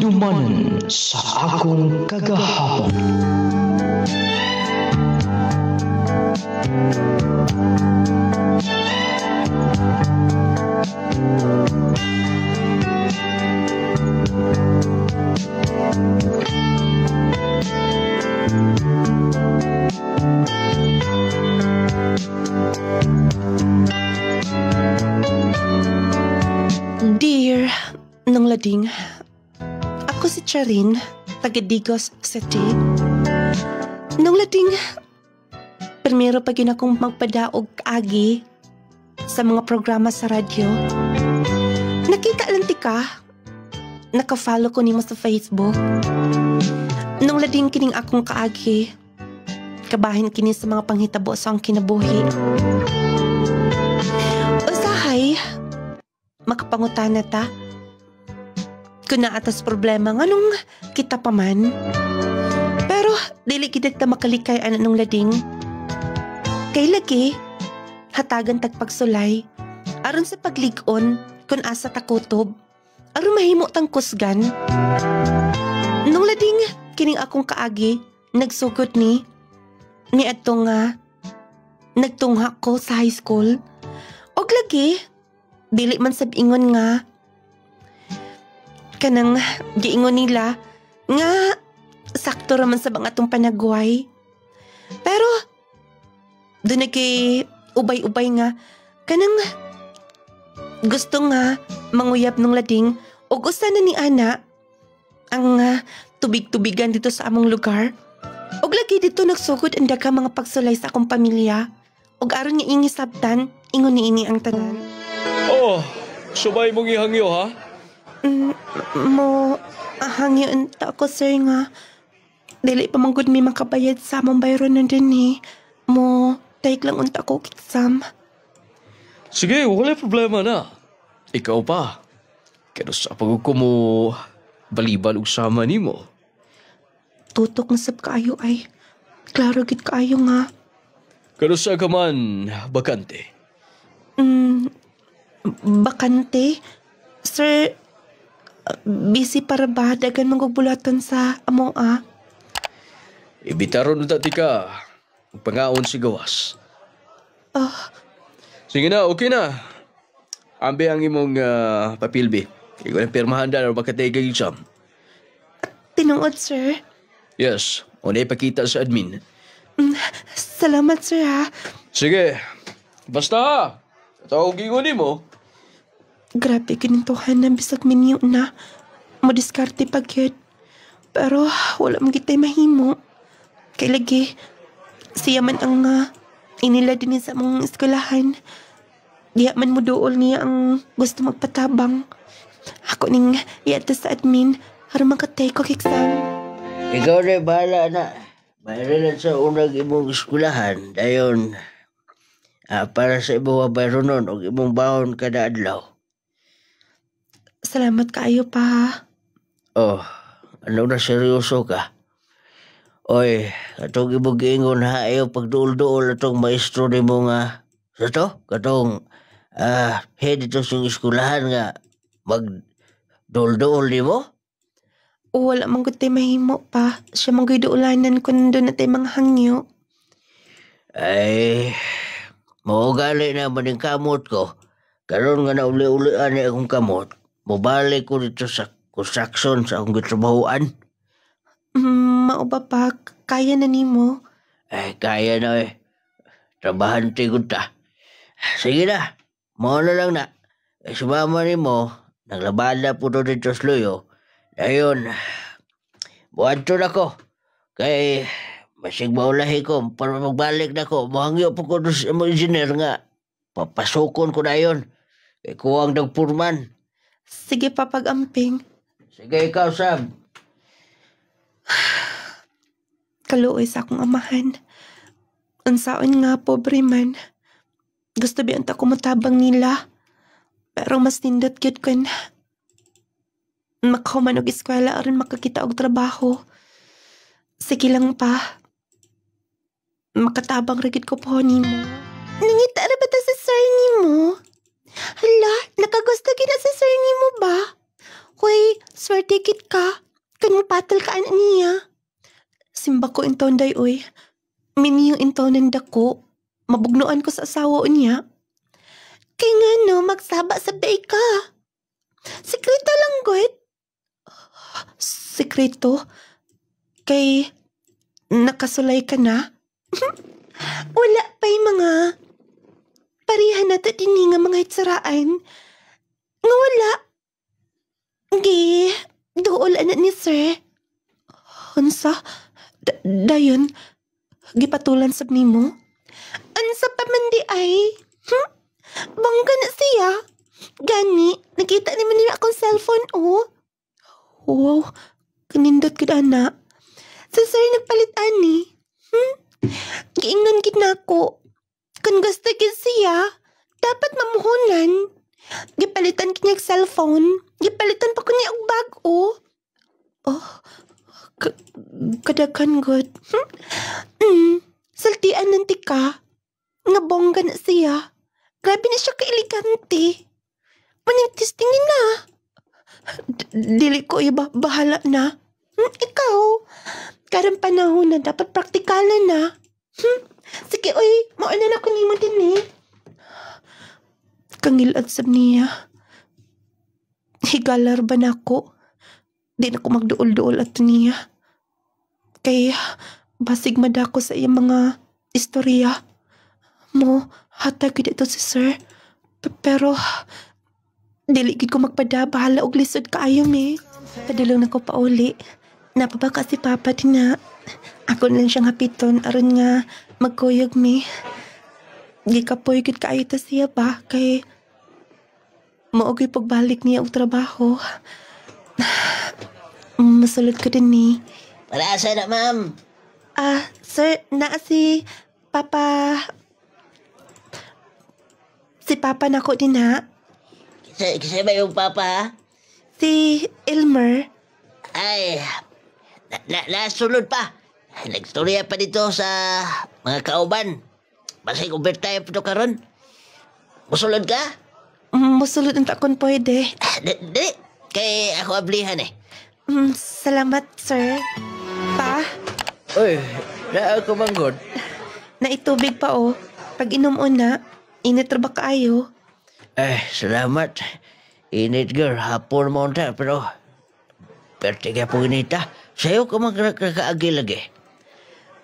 Hinumdaman sa akong kagahapon. Dear Nung Lading, ako si Charin, taga Digos City. Nung Lading, primero pa yun akong magpadaog agi sa mga programa sa radyo. Nakita lang ka, naka-follow ko nimo sa Facebook. Nung Lading kining akong kaagi, kabahin kini sa mga panghitabo sa ang kinabuhi. Usahay, makapangutana ta. Kung naatas problema, nganong kita pa man. Pero, dili kita ta makalikay anong Lading. Kay lagi, hatagan tagpagsulay. Aron sa pagligon, kung asa takutob. Aron mahimo tang kusgan. Nung Lading, kining akong kaagi, nagsugod ni ato nga, nagtungha ko sa high school. Og lagi, dili man sab ingon nga, kanang giingon nila nga sakto raman sa mga atong panagway. Pero doon kay ubay-ubay nga kanang gusto nga manguyab nung Lading ug usa na ni ana ang tubig-tubigan dito sa among lugar. Ug lagi dito nagsugod ang daghang mga pagsulay sa akong pamilya ug aron nga ingi sabtan ingon niini ang tanan. Oh, subay mong ihangyo ha? Mo hangyon ta ako sir nga dili pa manggod mi makabayad sa among bayron na din mo take lang unta ko exam. Sige, wala problema na. Ikaw pa. Kaya sa pagod ko mo balibal og sama nimo. Tutok na sab kaayo ay klaro gid kaayo nga. Kaya sa ka man bakante. Bakante? Sir, busy para ba? Dagan manggugulatan sa amo Ibitaron na dati ka. Pangaon si gawas. Sige na, okay na. Ambi ang imong papilbi. Ikaw ang pirmahan na makatay kang exam. Tinuod, sir. Yes, unay pakita sa admin. Salamat, sir ha. Sige, basta tawag ingon mo. Grabe kinintuhan na bisag minyo na. Modiskarte pa gyud. Pero wala man kitay mahimo. Kay lagi, siya man ang inila din sa mong eskwelahan. Diya man mo dool niya ang gusto magpatabang. Ako ning iyata sa admin para makatay ko exam. Ikaw na bahala na. Mayroon sa unang imong eskwelahan. Dayon, para sa imong bayron nun o imong bahon kada adlaw. Salamat kaayo pa ha. Oh, ano na seryoso ka? Oy, katong imong giingon ha, ayaw pagduol-duol atong maestro ni mo nga. Sa to? Katong head ito sa eskwelahan nga magduol-duol ni mo? Wala man gud tay mahimo pa. Siya man gud ulanan kun nandun na tay mga hangyo. Ay, maugali na man yung kamot ko. Karon nga nauli-ulian ni akong kamot. Mubalik ko dito sa construction sa akong gitrabahoan. Mao ba pa? Kaya na nimo? Ay, kaya na eh. Trabahante ko ta. Sige na, mo na lang na. Sumama ni mo, naglabada po to dito sa luyo. Ayun, buwan to na ko. Kay, masig maulahi ko, para magbalik na ko. Mahangyo po ko sa mga engineer nga. Papasukon ko na yun. Kay kuwang nagpurman. Sige pa pag-amping. Sige ikaw, Sab. Kaluoy sa akong amahan. Unsaon nga, pobre man. Gusto ba unta ko matabang nila. Pero mas nindot gyud kun makahuman og eskwela aron makakita og trabaho. Sige lang pa. Makatabang rigid ko po nimo. Nangita na ba ta sa sir nimo? Hala, nakagusto kita sa sir nimo ba? Hoy, swerte kit ka. batal ka anak niya. Simba ko inton day oy. Miniyong intonan dako. Mabugnuan ko sa asawa niya. Kay nga no, magsaba sa bay ka. Sekreto lang, God. Sekreto? Kay nakasulay ka na? Wala pa'y mga parihan na tadini nga mga hitsaraan. Nga wala. Gi, dool anak ni sir. Unsa? Dayon, gipatulan sab nimo? Unsa pa man di ay? Bangga na siya. Gani, nakita naman nila akong cellphone, oh. Wow, kanindot ka na. Sa sir nagpalit ani. Giingnan gid nako. Kung gusto gid siya, dapat mamuhunan. Gipalitan kanya og cellphone. Gipalitan pa ko niya og bag, oh. Oh, kadaghan god. Saltian nanti ka. Nga bongga na siya. Grabe na siya ka-elegante. Manigtistingin na. Dili ko iba, bahala na. Ikaw, karang panahon na dapat praktikalan na. Sige, oy, mauna na ko nimo din eh. Kangilad sab niya. Higalar ba na ako? Di na ko magduol-duol at niya. Kaya, basig madako sa iyang mga istorya. Mo, hatag ito si sir. Pero, dili gid ko magpada, bahala og lisod kaayo me. Padulong na ko pauli. Napabaka si Papa din na. Ako lang siyang hapiton aron nga magkuyog me. Gikapoy gid kaayo ta siya ba kay maogoy pagbalik niya og trabaho. Masulod ko din ni. Para sa na, ma'am. Sir, naa si Papa. Si Papa nako din ha. Kasi ba yung papa? Si Elmer. Ay, nasulod pa. Nagstorya pa dito sa mga kauban. Basig overtime pa ito karon. Musulod ka? Musulod ang takon pwede. Di. Kay ako ablihan eh. Salamat, sir. Pa, Uy, na ako manggod. naitubig pa oh. Pag inom na, init ra ba kaayo? Salamat. Init girl, hapon mo unta, pero pertiga po inita. Sa'yo ka magkakaagi lagi.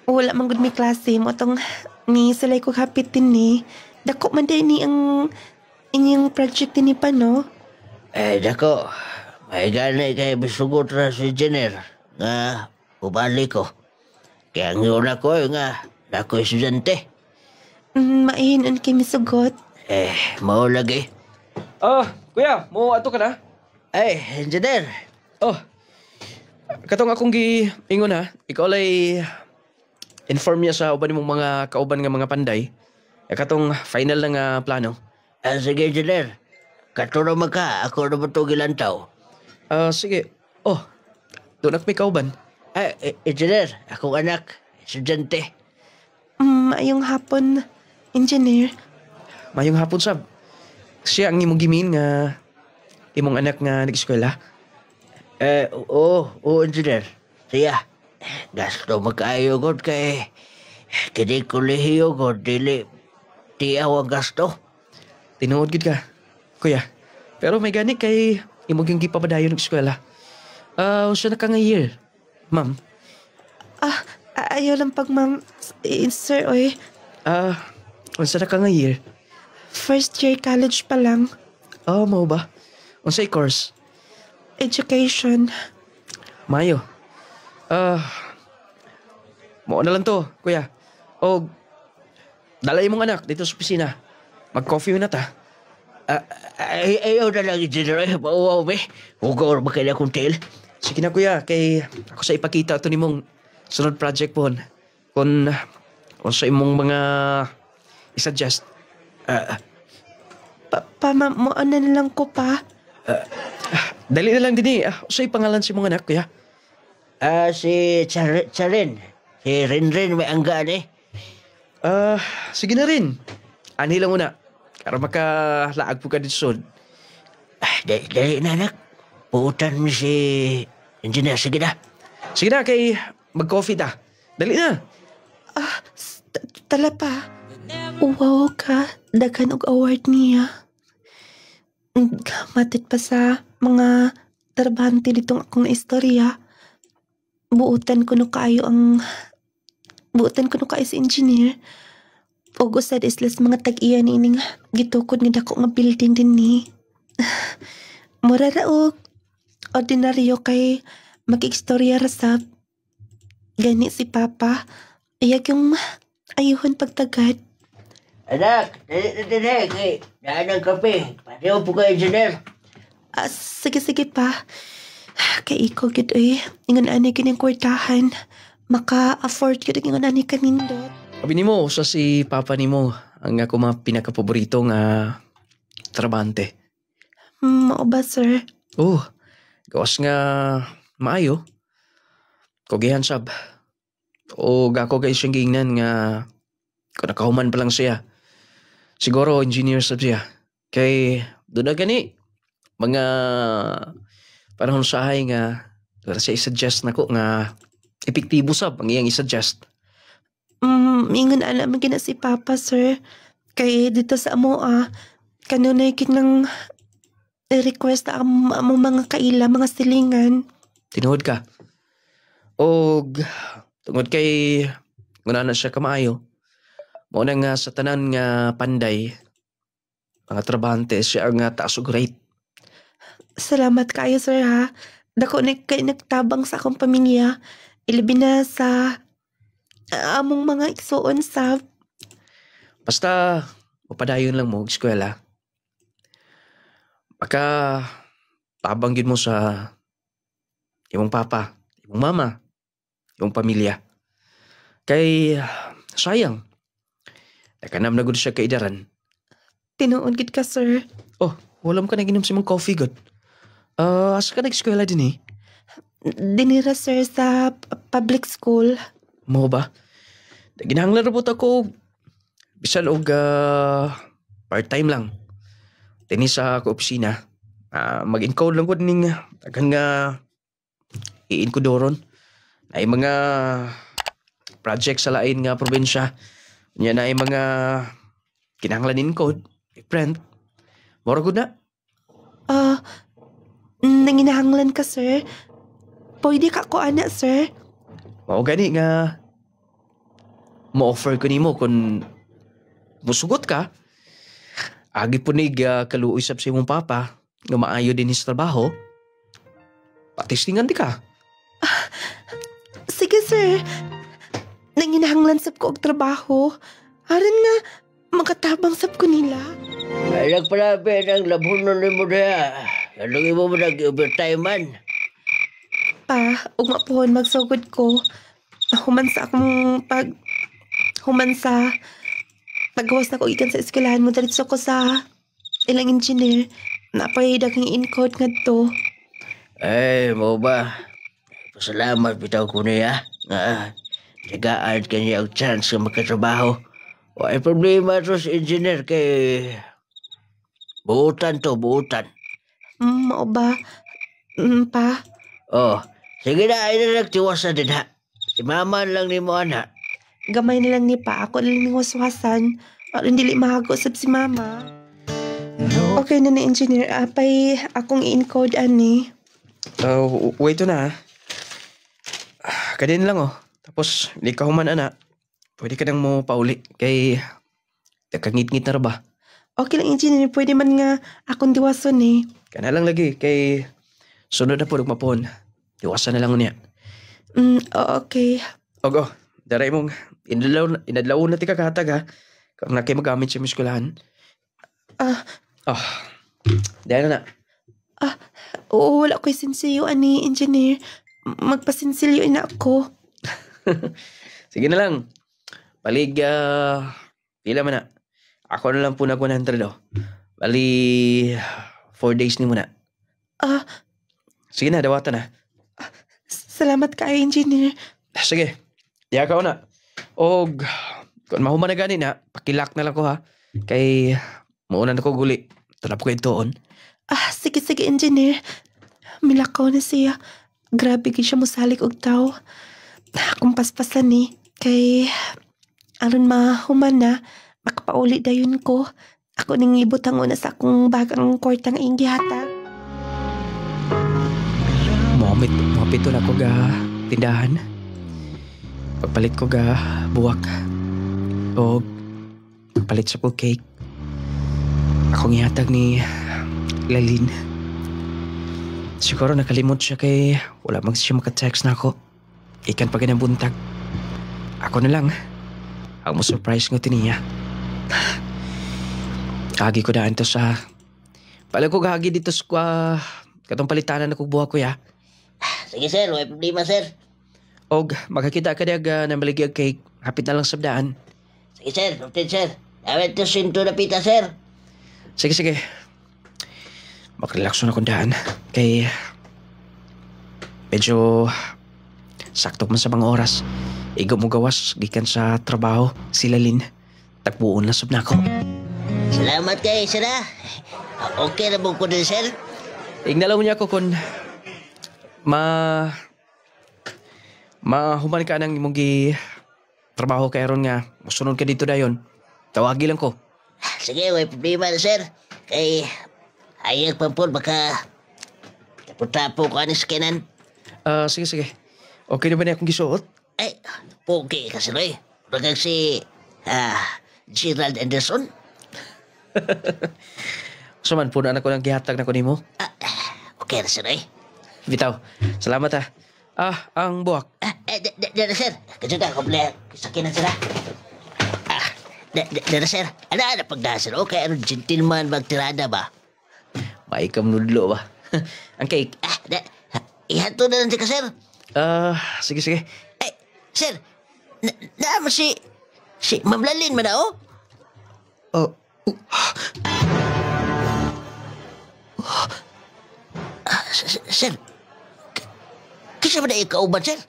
Wala man gud mi klase mo tong ni salay ko hapit din ni. Dako man din ni ang inyong project din ni pa no. Dako. May gani kay bisugot ra si Jenner nga ubali ko. Kaya ngayon ako nga dako estudyante. Mainon kay misugot. Mao lagi. Kuya, mo ato ka na? Engineer. Katong akong giingon ha, ikaw lay inform niya sa uban mong mga kauban nga mga panday. Katong final na nga plano. Sige, Engineer. Katuro ka, ako na ba ito gilantaw? Sige. Doon ako may kauban. Engineer, akong anak, estudyante. Maayong hapon, engineer. Mayong hapon sab. Siya ang imong gimin nga imong anak nga nag-eskwela. Oo, Engineer. Siya, gasto magkaayo god kay kini kolehiyo god, dili tiyaw ang gasto. Tinuod gid ka, kuya. Pero may gani kay imong yung gipapadayon ng eskwela. Siya na ka nga year, ma'am. Ayaw lang pag ma'am, sir, oy. Unsa na ka nga year? First year college pa lang. Mao ba? Unsay course? Education. Mayo. Mao na lang to, kuya. O, dalay mong anak dito sa opisina. Mag-coffee na ta. Ayaw na lang, Engineer. Pauwaw, be. Hugaw ba kaya akong tail? Sige na, kuya. Kay ako sa ipakita ito ni mong sunod project po. Kung sa imong mga isuggest. Mo na lang ko pa. Dali na lang din eh. Sa'yo pangalan si mong anak, kuya? Si Charin. Si Rinrin may anggaan eh. Sige na rin. Ani lang una. Para makalaag po ka dito sod. Dali na, anak. Puutan mo si Engineer. Sige na. Sige na, kay mag-coffee ta. Dali na. Tala pa. Wow ka, daghan og award niya. Matit pa sa mga trabahante ditong akong naistorya. Buutan ko no kayo si engineer. Og usad islas mga tag-iya ni ining gitukod ni dako nga building din ni. Mura raog. Ordinaryo kay mag-istorya rasab. Gani si Papa. Iyag yung ayuhon pagtagad. Anak, dali, kay daan ng kape. Pareho po ka, engineer. Sige pa. Kay ikaw gid ingon ani kining kwartahan. Maka-afford gid ingon ani kanindot. Sabi ni mo, sa si Papa ni mo, ang ako mga pinakapaborito nga trabante. Mao ba, sir? Gawas nga maayo. Kogihan sab. O gako guys siyang giingnan nga kung nakahuman pa lang siya. Siguro engineer sab siya. Kay doon na gani mga panahon sa ahay nga siya i-suggest na ko nga epektibo sab ang iyang i-suggest. Ingon ana man gina si Papa, sir. Kay dito sa amo kanunay kinang request among mga kaila, mga silingan. Tinuod ka. Og tungod kay nguna na siya kamaayo. Mao na nga sa tanan nga panday mga trabahante siya ang taas og rate. Salamat kayo, sir, ha. Dako na kay nagtabang sa akong pamilya. Ilabi na sa among mga igsuon sa... Basta mapadayon lang mo og eskwela. Baka pabanggit mo sa imong papa, imong mama, imong pamilya. Kay sayang. Nakanam na gud siya kay idaran. Tinuod gid ka, sir. Walam ka naginom sa imong coffee god. Asa ka nag-eskwela din Dinira, sir, sa public school. Mo ba? Ginahanglan rabot ako bisan og part-time lang. Tini sa ako opisina. Mag-encode lang ko ning daghan nga i-encodoron. Ay mga project sa lain nga probinsya. Nya na ay mga kinahanglan encode, i-print. Mora gud na. Nanginahanglan ka, sir. Pwede ka ko, ana, sir. Mao gani nga mo-offer ko nimo kung musugot ka. Agi po nig kaluoy sab sa imong papa nga maayo din his trabaho. Patistingan di ka. Sige, sir. Nanginahanglan sab ko og trabaho. Aron nga, makatabang sab ko nila. Ay, nagpalabi ng labunon ni mo na. Kalungin mo nag-overtime man. Pa, ug mapuhon magsugod ko. Human sa paggawas na ko ikan sa eskwelahan mo diretso ko sa ilang engineer. Napay daghang encode ngadto. Ay, mo ba? Pasalamat bitaw ko niya. Tigaan ka niya ang chance na magkatrabaho. Ay problema to sa engineer kay buutan. Mao ba? Pa? Sige na, ay na nagtiwasan din ha. Si mama lang ni mo, anak. Gamay na lang ni pa. Ako lang ning waswasan. Aron dili mahago sab si mama. Okay na engineer. Apay akong i-encode ani. Wait na. Kadin lang Tapos, hindi ka human anak. Pwede ka nang mo pauli. Kay, nakangit-ngit na ra ba? Okay lang, engineer. Pwede man nga akong diwason Kana lang lagi. Kay, sunod na po nagmapon. Diwasan na lang niya. Okay. Ogo, daray mong inadlaw na ti kakatag ha. Kung na kayo magamit siya miskulahan. Dahil na. Oo, wala ko'y sinsiyo ani, engineer. Magpasinsilyo ina ako. Sige na lang. Palig, pila man na. Ako na lang po na 100 Bali, 4 days ni muna. Sige na, dawatan na. Salamat kayo, engineer. Sige, diya ka na. Og, kung mahuman na gani na, pakilak na lang ko ha. Kay, maunan ako guli. Tulap ko itoon. Sige, engineer. Milakaw na siya. grabe gid siya musalik og tao. Akong paspasan ni. Kay, aron mahuman na, makapauli dayon ko. Ako ning ibot ang una sa akong bagang kwartang inggihatag. Mapit na ko ga tindahan. Pagpalit ko ga buwak. O pagpalit sa ko cake. Akong ihatag ni Lalin. Siguro nakalimot siya kay wala man siya maka-text na ako. Ikan pa ganang buntag. Ako na lang. Ang mo surprise nga tiniya. Agi ko daan to sa... Pala ko gagi dito sa katong palitanan na kong buha ko ya. Sige sir, may problema sir. Og magkakita ka diag na maligi ang cake. Hapit na lang sa daan. Sige sir, noted sir. Awet to sinto na pita sir. Sige. Makrelax na akong daan. Kay... Medyo... Sakto man sa mga oras. Igo mo gawas, gikan sa trabaho. Sila Lin. Tagpuon na sab na ako. Salamat kay sir ha. Okay na mo ko din sir. Ignalaw niya ako kung... Mahuman ka ng imong trabaho kay aron nga. Musunod ka dito dayon. Tawagi lang ko. Sige, may problema na sir. Kay hayag pa po baka tapo-tapo ko anis kanan. Sige. Okay na ba niya akong gisuot? Ay, pogi ka sir eh. Bagag si Gerald Anderson. Suman, puno na ko ng gihatag na ko nimo. Okay na sir eh. Bitaw, salamat ha. Ang buwak. Dada sir. Kadyo ka, komple. Sakin na sir ha. Dada sir. Ano pagda sir? Okay, ano gentleman magtirada ba? May kamnudlo ba? Ang cake. Ihato na lang ka sir. Sige. Eh, sir. Naman si Ma'am Lalin man na oh. Sir. Kasi ba na ikauban, sir?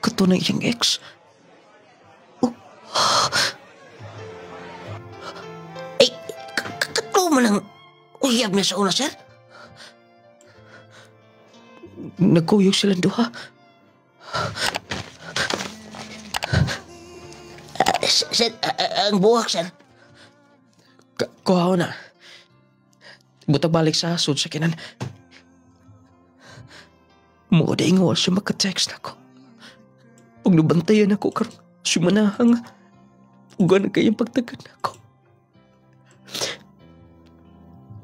Kato na iyang ex. Ay, kato mo lang uyab niya sa una, sir? Nagkuyog silang duha. Sir, ang buhak, sir. Kuhaw na. Butag balik sa sud sa kinan. Muda ingawa siya maka-text ako. Pag nabantayan ako karon sumanahang ugan kayang pagtagad ako.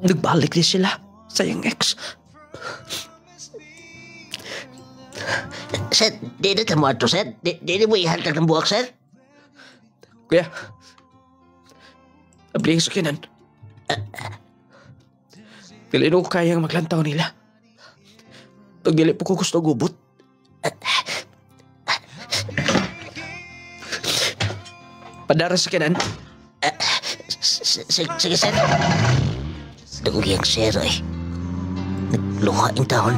Nagbalik din sila sa iyang ex. Sir, di na tamo ato, sir. Di mo ihantag ng buhak, sir. Kuya, abling sa kinan. Pilino ko kayang maglantaw nila. Pag dili po ko gusto gubot. Padara sa kinan. Sige, sir. Tuguyang sir, eh. Nagluha yung taon.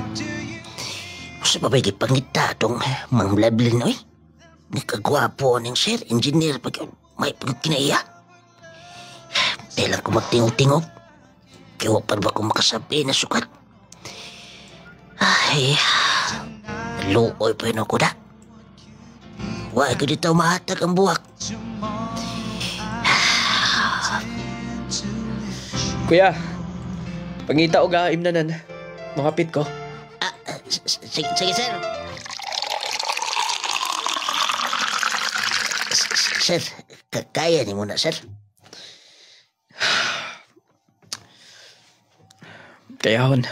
Sa babay pangita itong Ma'am Lalin, eh. Nagkagwapo ng sir, engineer, may pagkinaiya. Dahil lang ko magtingog-tingog. Kaya wag pa ba ko makasabi na sukat? Ay, luoy pa yun ako na. Huwag ko dito mahatag ang buwak. Kuya, pangita o gaim na nan. Makapit ko. Sige, sir. Sir, kaya ni mo na, sir. Kayahon.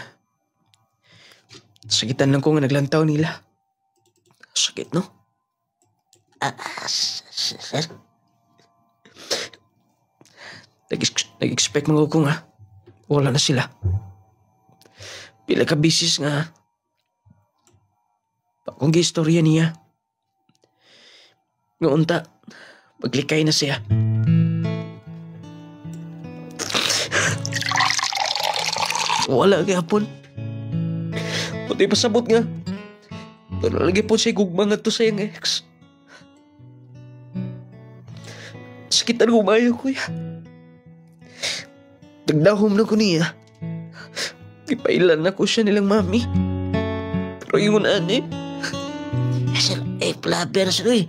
Sakitan lang ko nga naglantaw nila. Sakit, no? Sir? Nag-expect mga ko nga. Wala na sila. Pila ka bisis nga. Pakong gistorya niya. Noon ta, maglikay na siya. Wala gapon. Pati pasabot nga. Pero lagi po siya gugma nga to sa iyang ex. Sakitan humayo, kuya. Nagdahom na ko niya. Ipailan na ko siya nilang mami. Pero yun ani. Sir, plaber sir eh.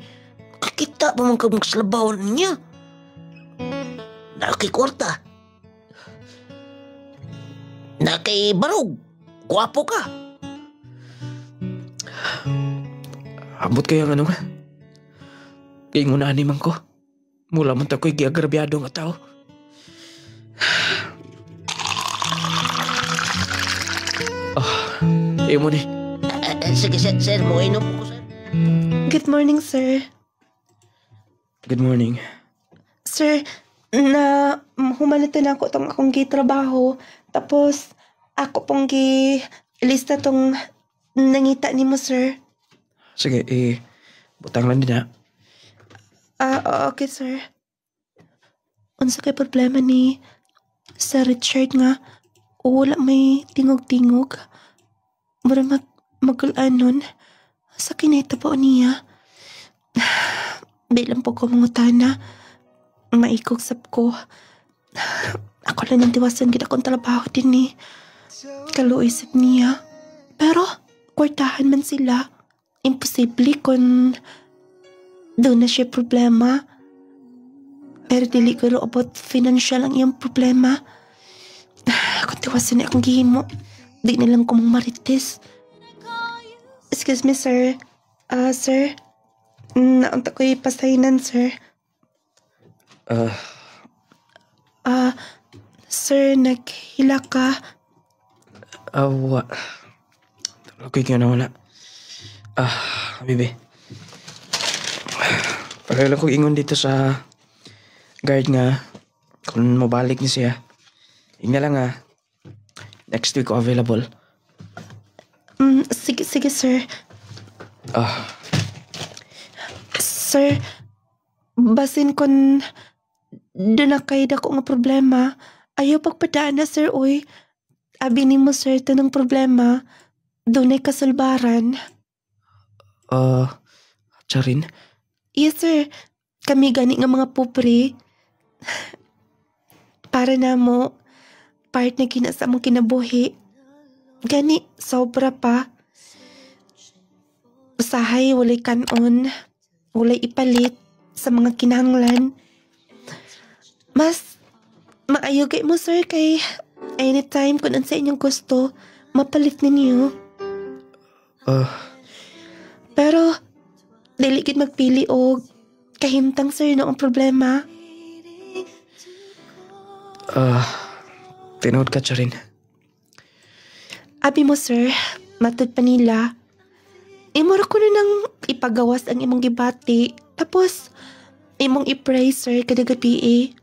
Kakita pa man kang magsalabaw niya. Nakikwarta. Nakibarog. Gwapo ka. Abot kaya nga nga. Kaingon ani man ko. Mula man tako'y giagrabyado nga tao. Iyo mo ni. Sige sir, mo inom po ko sir. Good morning, sir. Good morning. Sir, humanito na ako tong akong gitrabaho. Tapos, ako pong lista tong nangita ni mo, sir. Sige, butang lang din ha. Okay, sir. Unsa kay problema ni Sir Richard nga wala may tingog-tingog? Mura magulanon sa kinahitabo niya. Di lang po ko mangutana. Maikogsap ko. Ako lang nang tiwasan gid akong trabaho din ni. Kaluisip niya. Pero, kwartahan man sila. Imposible kung doon na siya problema. Pero dili ko ro about financial ang iyang problema. Kung tiwasan na akong gihimo, di na lang ko mong marites. Excuse me, sir. Sir, naunta ko'y pasaynan, sir. Sir, naghila ka. Wa. Okay ka na wala. Bibi. Pareho lang kong ingon dito sa guard nga kung mabalik niya siya. Yun lang next week ko available. Sige, sir. Sir, basin kon doon na kayo dako nga problema, ayaw pagpadaan na, sir, oy. Abi ni mo, sir, tanong problema, doon ay kasulbaran. Charin? Yes, sir. Kami gani nga mga pobre. Para na mo, part na kinasa mong kinabuhi. Gani, sobra pa. Usahay, walay kanon, walay ipalit sa mga kinahanglan. Mas maayo kay mo, sir, kay anytime kung sa inyong gusto, mapalit ninyo. Pero, dili gid magpili og kahimtang, sir, noong problema. Tinood ka, Charin. Abi mo, sir, matud pa nila. Imura ko na nang ipagawas ang imong gibati. Tapos, imong i-pray, sir, kada gabi.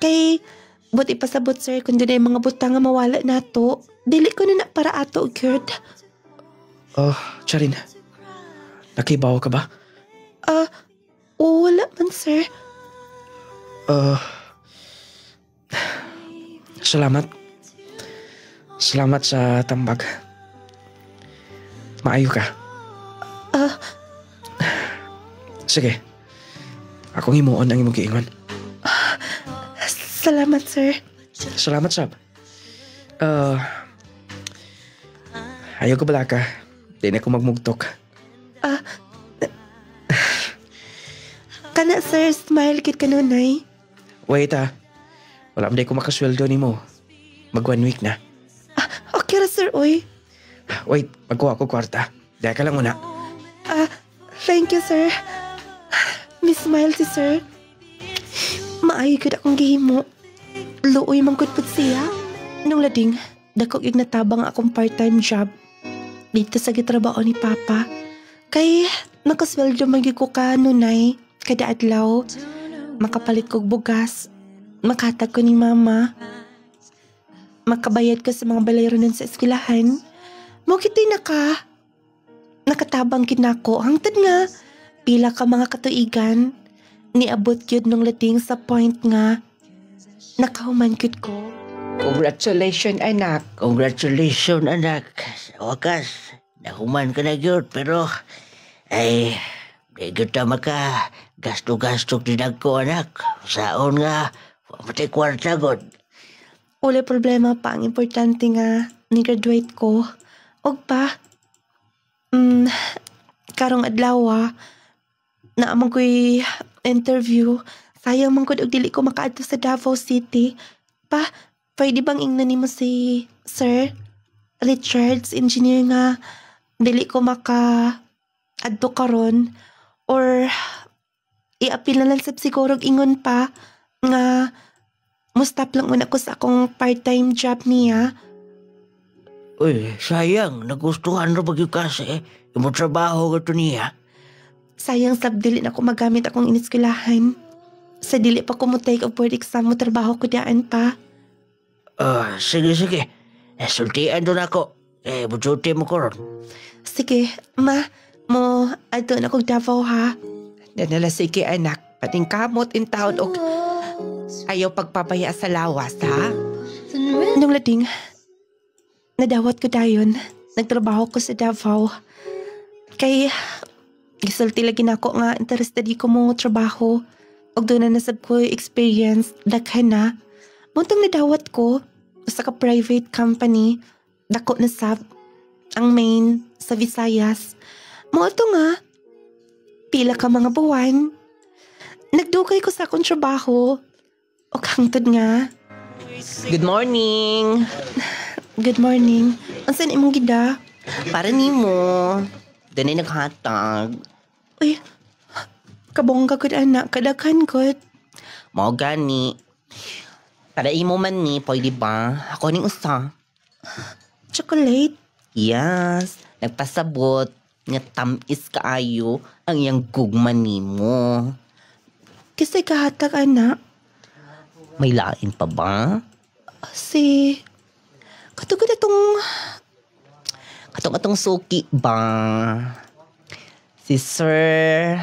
Kay, buti pasabot, sir, kung doon ay mga butang nga mawala nato, dili ko na para ato, Gerd. Charin. Nakibaw ka ba? Wala man, sir. Salamat. Salamat sa tambag. Maayo ka. Sige. Akong himuon ang imong giingon. Salamat, sir. Salamat, Sab. Ayaw ko bala ka. Di na ko magmugtok. Kana, sir, smile kit kanunay. Wait wala mo ko makasweldo ni mo. Mag 1 week na. Okay ra, sir, oy. Wait, magkuha ko kwarta. Daya ka lang muna. Thank you, sir. Miss Smile si sir. Maayo gud akong gihimo. Luoy man gud pud siya. Nung lading, dako gyud natabang akong part-time job dito sa gitrabaho ni Papa. Kay nakasweldo man gyud ko kanunay kada adlaw. Makapalit kog bugas. Makatag ko ni Mama. Makabayad ko sa mga balayranan sa eskwelahan. Mokitay na ka. Nakatabang kinako hangtod nga pila ka mga katuigan niabot yun nung lating sa point nga nakahuman gyud ko. Congratulations, anak. Congratulations, anak. Sa wakas, nahuman ka na yun. Pero, ay, di kita maka gasto-gasto tinag ko, anak. Saon nga, matay kwarta god. Wala problema pa, ang importante nga ni-graduate ko. Og pa, Mm, karong adlaw na amang ko'y interview. Sayang man gud og dili ko makaadto sa Davao City. Pa, pwede bang ingnan nimo si Sir Richards, engineer nga dili ko adto karon, or i-appeal na lang sab siguro og ingon pa nga mustap lang muna ko sa akong part-time job niya. Uy, sayang. Nagustuhan ro pag yung kasi. Yung trabaho ka niya. Sayang sab dili na ko magamit akong iniskwelahan. Sa dili pa ko mo take of board exam mo trabaho ko daan pa. Sige. Sultian doon ako. Bujuti mo ko ron. Sige, ma, mo adto na kog Davao ha. Danala sige anak, pating kamot in town og ayaw pagpapaya sa lawas ha. Nung lading, nadawat ko dayon. Nagtrabaho ko sa Davao. Kay gisulti lagi na ako nga interested ko mo trabaho. Og doon na nasab ko experience, daghan na. Muntong nadawat ko sa ka-private company, dako na sab, ang main sa Visayas. Mo ito nga, pila ka mga buwan. Nagdugay ko sa akong trabaho. O hangtod nga. Good morning. Good morning. Ansan imong gida? Para nimo. Doon ay naghatag. Uy, kabongga gud anak, kadaghan gud. Mao gani. Para imo man ni, pwede ba? Ako ning usa. Chocolate? Yes. Nagpasabot. Nga tamis kaayo ang iyang gugma nimo. Kisay kahatag anak. May lain pa ba? Katugod Katong suki ba? Si Sir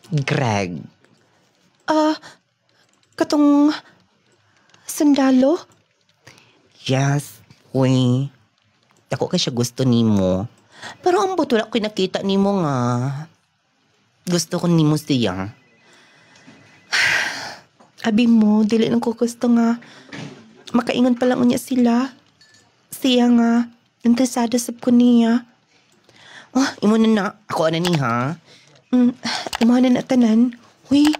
Greg. katong sundalo? Yes. Uy. Ako kay siya gusto nimo. Pero ang buto wala ko'y nakita nimo nga. Gusto ko nimo siya. Abi mo, dili nang ko gusto nga makaingon pa lang unya sila. Siya nga, interesado sab ko niya. Imo na. Ako na ni ha. Imo na tanan. Uy,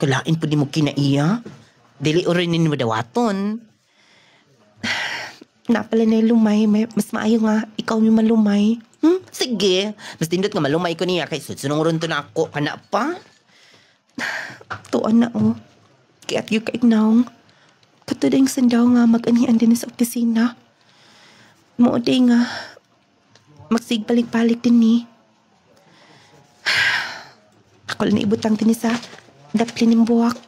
Kalain po di mo kinaiya. Dili orin ni mo dawaton. napala na lumay. Mas maayo nga, ikaw mi malumay. Sige. Mas tindot nga malumay ko niya. Kay sunong to na ako. Kana pa? Tuan na Kaya't yung kaignaong. Katudang sandaw nga mag-anihan din sa opisina. Mooday nga. Magsigbalik-balik din ni. Ako lang naibutang din sa daplin ng buwak.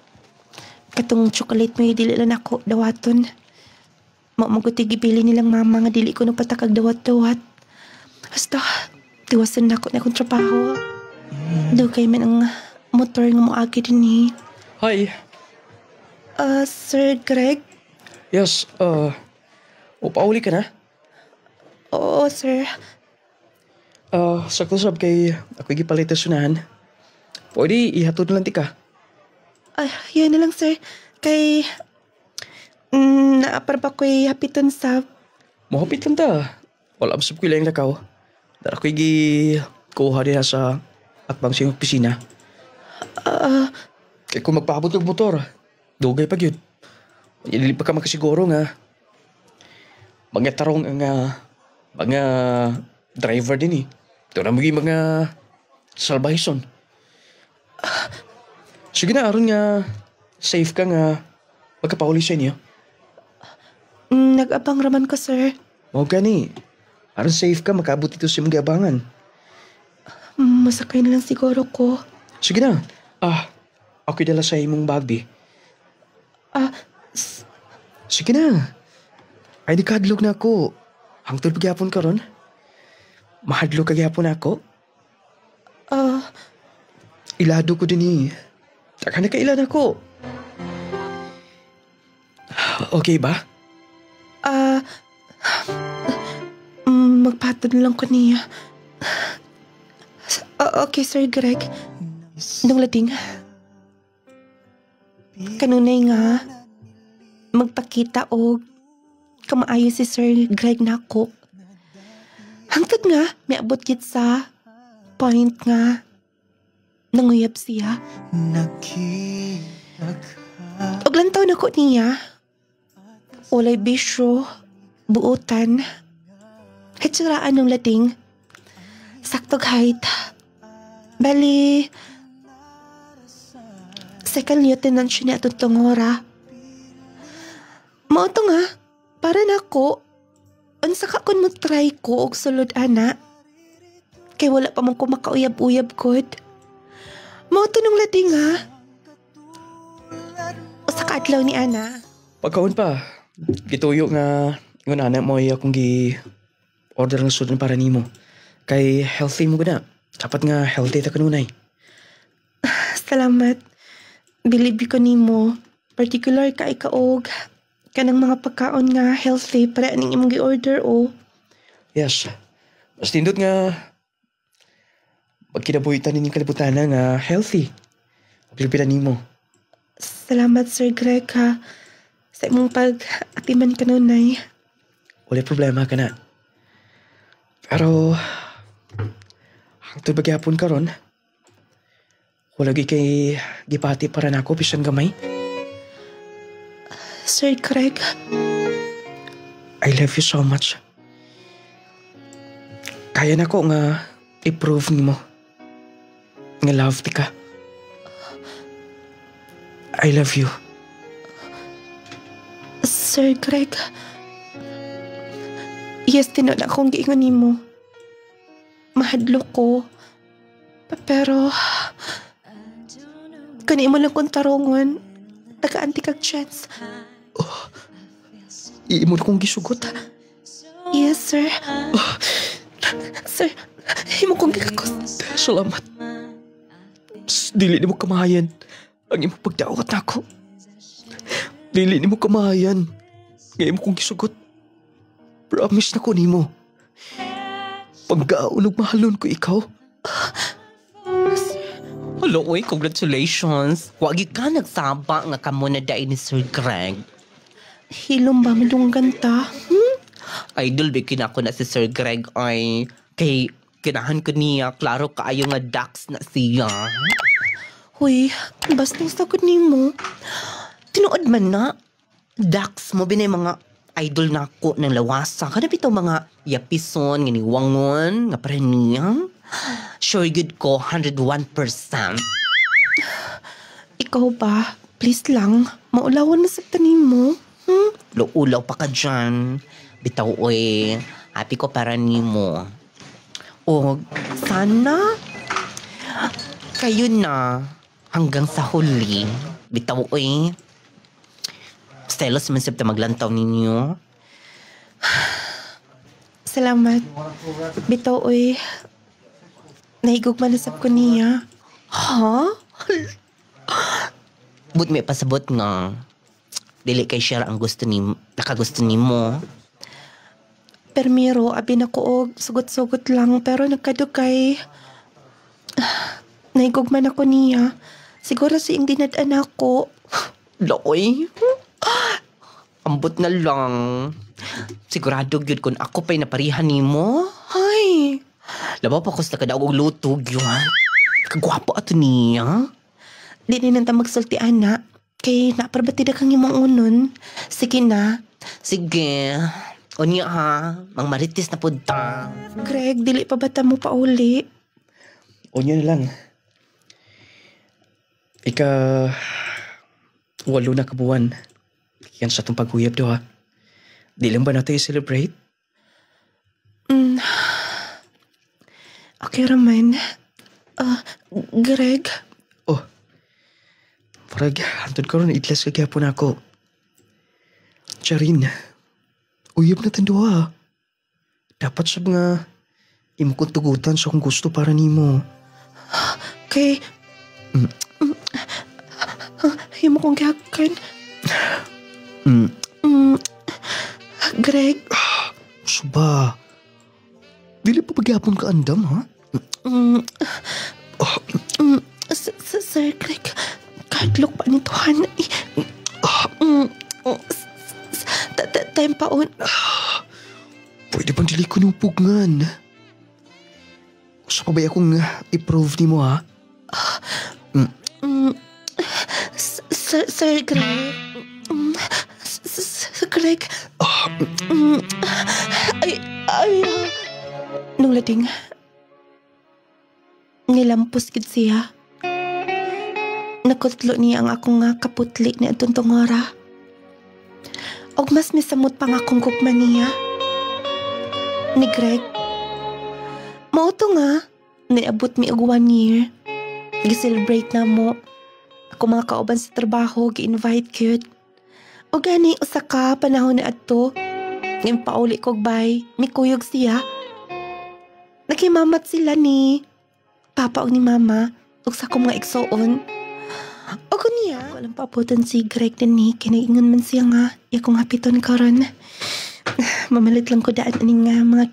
Katong chocolate may dili lang ako dawaton. Maguti gibili nilang mama nga dili ko no patakag dawat-dawat. Basta, tiwasan na ako na akong trabaho. Dugay man ang motor nga moagi din ni. Hi. Sir Greg? Yes, upauli ka na? Oo, sir. Sakto sab kay ako gipalit sa sunahan. Pwede ihatod na lang ti ka. Ay, yan na lang, sir. Kay, naapar ba ko'y hapiton sa... Mahapit lang ta. Wala absab ko lang lakaw. Dara ko'y kuha diha sa atbang siyang opisina. Kaya kung magpaabot ng motor, dugay pag yun. Hindi pa ka magkasiguro nga. Mga tarong ang mga driver din eh. Ito na mga salbahison. Sige na, aron nga safe ka nga magkapauli sa inyo. Nag-abang raman ko, sir. O gani, aron safe ka makabot ito sa mga abangan. Masakay na lang siguro ko. Sige na, ako'y dala sa imong bagbi. Sige na. Ay, di kahadlok na ako. Hangtod pagyapon ka ron. Mahadlok kagyapon ako. Ilado ko din eh. Taka na kailan ako. Okay ba? Magpatod na lang ko niya. Okay, Sir Greg. Nung lading. Kanunay nga, magpakita o kamaayo si Sir Greg na ako. Hangtod nga, may abot git sa point nga nanguyab siya. Og lantaw na ko niya. Walay bisyo, buutan. Hitsuraan ng lading. Saktog height. Bali, second lieutenant siya niya itong tungora. Mao to nga, para na ko, unsa ka kun mo try ko og sulod ana. Kay wala pa man ko makauyab-uyab kod. Mao to nung lading ha. Usa ka adlaw ni ana. Pagkaon pa, gituyo nga ngun ana mo akong gi-order ng sudan para nimo. Kay healthy mo guna. Dapat nga healthy ta kanunay. Salamat. Believe ko nimo. Particular ka ikaog. Kanang mga pagkaon nga healthy para aning imong gi-order o. Yes. Mas tindot nga pagkinabuhitan nining kalibutan nga healthy. Paglipitan nimo. Salamat Sir Greg ha. Sa imong pag-atiman kanunay. Wala problema ka na. Pero hangtod bagyapon karon. Wala kay gipati para nako bisan gamay. Sir Craig, I love you so much. Kaya na ko nga i-prove nimo nga love ti ka. I love you. Sir Craig, yes, tinod akong giingon nimo. Mahadlo ko. Pero, kani mo lang kong tarungon. Tagaan ti kag chance. Iimo na kong gisugot. Yes, sir. Sir, imo kong gikakos. Salamat. Dili ni mo kamahayan ang imong pagdawat nako. Dili ni mo kamahayan nga imo kong gisugot. Promise na ko nimo. Pagkaon ug mahalon ko ikaw. Hello, oy, congratulations. Wagi ka nagsaba nga kamo na dai ni Sir Greg. Hilom ba madung ganta? Idol bikin ako na si Sir Greg ay kay kinahan ko niya klaro kaayo nga ducks na siya. Huy, basta sagod nimo. Tinuod man na. Ducks mo binay mga idol na ako ng lawasa. Kana bitaw mga yapison, nginiwangon, nga para niya. Sure good ko, 101%. Ikaw ba? Please lang, maulawan na sa tanim mo. Ulaw pa ka dyan. Bitaw, oy. Happy ko para nimo. O, sana kayo na hanggang sa huli. Bitaw, oy. Stelos man sabta maglantaw ninyo. Salamat. Bitaw, oy. Nahigog manasap ko niya. Ha? But may pasabot nga. Dili kay share ang gusto ni nakagusto nimo. Permiro, abi na ko og sugot-sugot lang pero nagkadugay. Nahigog man ako niya. Siguro si ing dinadaan ako. Loy. Ambot na lang. Sigurado gyud kun ako pa'y naparihan nimo. Ay, Labaw pa ko sa kadaog lutog yun. Kagwapo ato niya. di na nang magsulti ana. Kay naparbatida kang imong unon. Sige na. Sige. Unya ha. Mang maritis na punta. Greg, dili pa bata mo pa uli. O niya na lang. Walo na kabuwan. Yan sa itong paghuyab do ha. Di lang ba natin i-celebrate? Okay raman. Greg, Oh. Parag, hantod ka ron, itlas kagyapon ako. Charin, uyab na tando ha. Dapat siya nga imukong tugutan sa kung gusto para nimo. kay... Himo kong gakan. Greg, Suba, dili pa pagyapon ka andam ha? Sir Greg, kadlok pa ni Tuhan. Time paon. Pwede bang dili ko nupugngan? Gusto ko ba akong i-prove ni mo, ha? Sir Greg. Sir Greg. Nung lading, nilampos gid siya. Nakutlo niya ang akong nga kaputli ni atong tungora. Og mas misamot pa nga akong gugma niya. Ni Greg. Mauto nga, niabot mi og 1 year. Gi-celebrate na mo. Ako mga kauban sa trabaho, gi-invite gyud. O gani, usa ka panahon na ato. Ngayon pauli kog bay, mi kuyog siya. Nakimamat sila ni Papa o ni Mama, ug sa akong mga igsoon. O niya, walang paabutan si Greg din ni, kinaingon man siya nga, yakong hapiton karon. Mamalit lang ko daan aning nga mga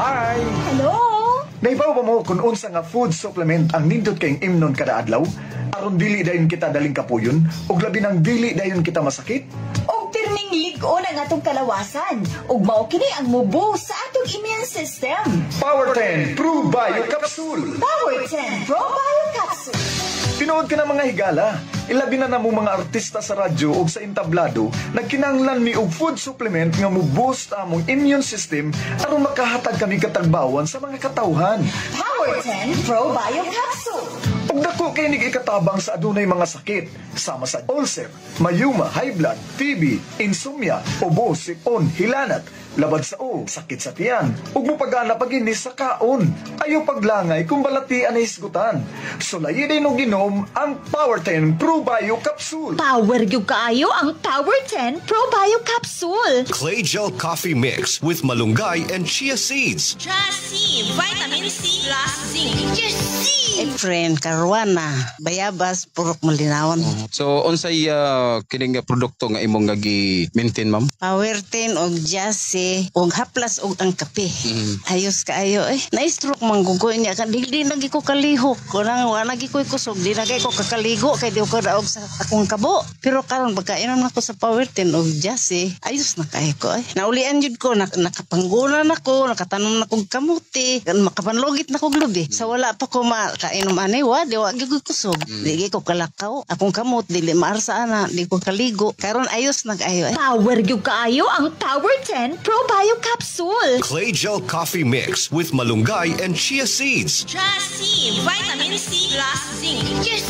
Hi! Hello? Naibaw ba mo kung unsa nga food supplement ang nindot kayong imnon kada adlaw? Aron dili dayon kita daling kapuyon, ug labi nang dili dayon kita masakit? Og pirning lig-on ang atong kalawasan. Ug mao kini ang mubo sa atong immune system. Power 10 Pro Bio Capsule! Power 10 Pro Bio Capsule. Tinuod ka na mga higala. Ilabi na namo mga artista sa radyo ug sa entablado, nagkinahanglan mi og food supplement nga mo-boost among immune system aron makahatag kami katagbawan sa mga katawhan. Power 10 Pro Bio Capsule. Ug dako kay ikatabang sa adunay mga sakit, sama sa ulcer, mayuma, high blood, TB, insomnia, ubo, sipon, hilanat, labad sa o, sakit sa tiyan, ug mopagana paginis sa kaon. Ayo paglangay kung balatian ay isgutan. Sulayi din og ginom ang Power 10 Pro Bio Capsule. Power gyud kaayo ang Power 10 Pro Bio Capsule. Clay Gel Coffee Mix with malunggay and chia seeds. Chassis, vitamin C plus zinc. Yes, Efren, Caruana, Bayabas, Purok Malinawan. So, unsay kining produkto nga imong gagi-maintain, ma'am? Power 10 og Jase, og haplas og ang kape. Ayos kaayo eh. Na-stroke manggugoy niya. Di lagi ko kalihok. Wala lagi ko kusog. Di lagi ko kakaligo. Kaya di ko daog sa akong kabo. Pero karon pagkainom na ko sa Power 10 og Jase, ayos na kaayo ko eh. Naulian jud ko, nakapanggunan ako, nakatanom na kong kamuti, makapanlogit na kong lubi. Sa wala pa ko kainom ani di wa gyud kusog. Di ko kalakaw. Akong kamot dili maarsa ana, di ko kaligo. Karon ayos na kaayo eh. Power gyud kaayo ang Power 10 Pro Bio Capsule. Clay Gel Coffee Mix with malunggay and chia seeds. Chassis, vitamin C plus zinc. Yes,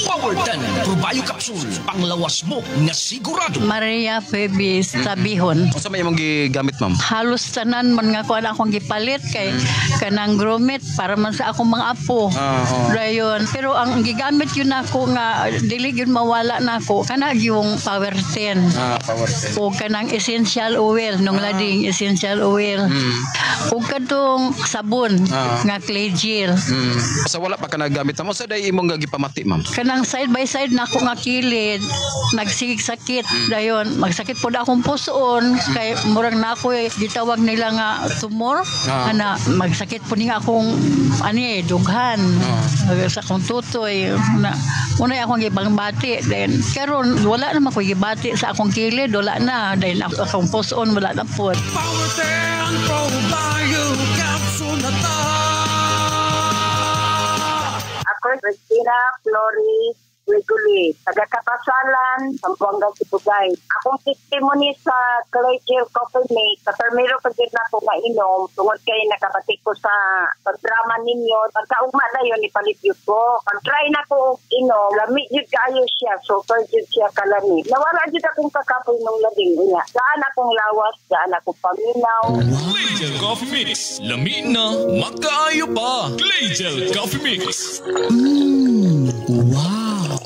Power 10 Pro Bio Capsule. Panglawas mo nga sigurado. Maria Febis Tabihon. Unsa may imong gigamit, ma'am? Halos tanan man nga kuan akong gipalit kay kanang gromit para man sa akong mga apo. Dayon. Pero ang gigamit yun ako nga dili yun mawala na ako. Kana yung Power 10. Power 10. O kanang essential oil nung lading essential oil. O kadtong sabon nga clay gel. Sa wala pa ka nagamit, ma'am. Sa day imong gipamati, ma'am? Kanang side by side na ako nga kilid, nagsigik-sakit. Dayon, magsakit po na akong pusoon. Kay murang na ako gitawag nila nga tumor. Ana, magsakit po niya akong dughan. Sa akong tutoy. Unay akong ibang bati. Then, karon wala naman ko gibati sa akong kilid. Wala na. Then, akong pusoon wala na po. Power 10 Pro Bio Capsule na ta. Ako, Christina Flores Reguli, taga-Kapasalan, Sambuanga, Sibugay. Akong testimony sa Clay Gel Coffee Mix, sa termero pagkit na ako mainom, tungod kayo nakabatik ko sa pagdrama ninyo, pagkaugma na yun, ipalit yun ko. Pag-try na ko inom, lamig yun kayo siya, super yun siya kalami. Nawala yun akong kakapoy nung labing niya. Saan akong lawas, saan akong paminaw. Clay Gel Coffee Mix. Lamin na, magkaayo pa. Clay Gel Coffee Mix. Wow!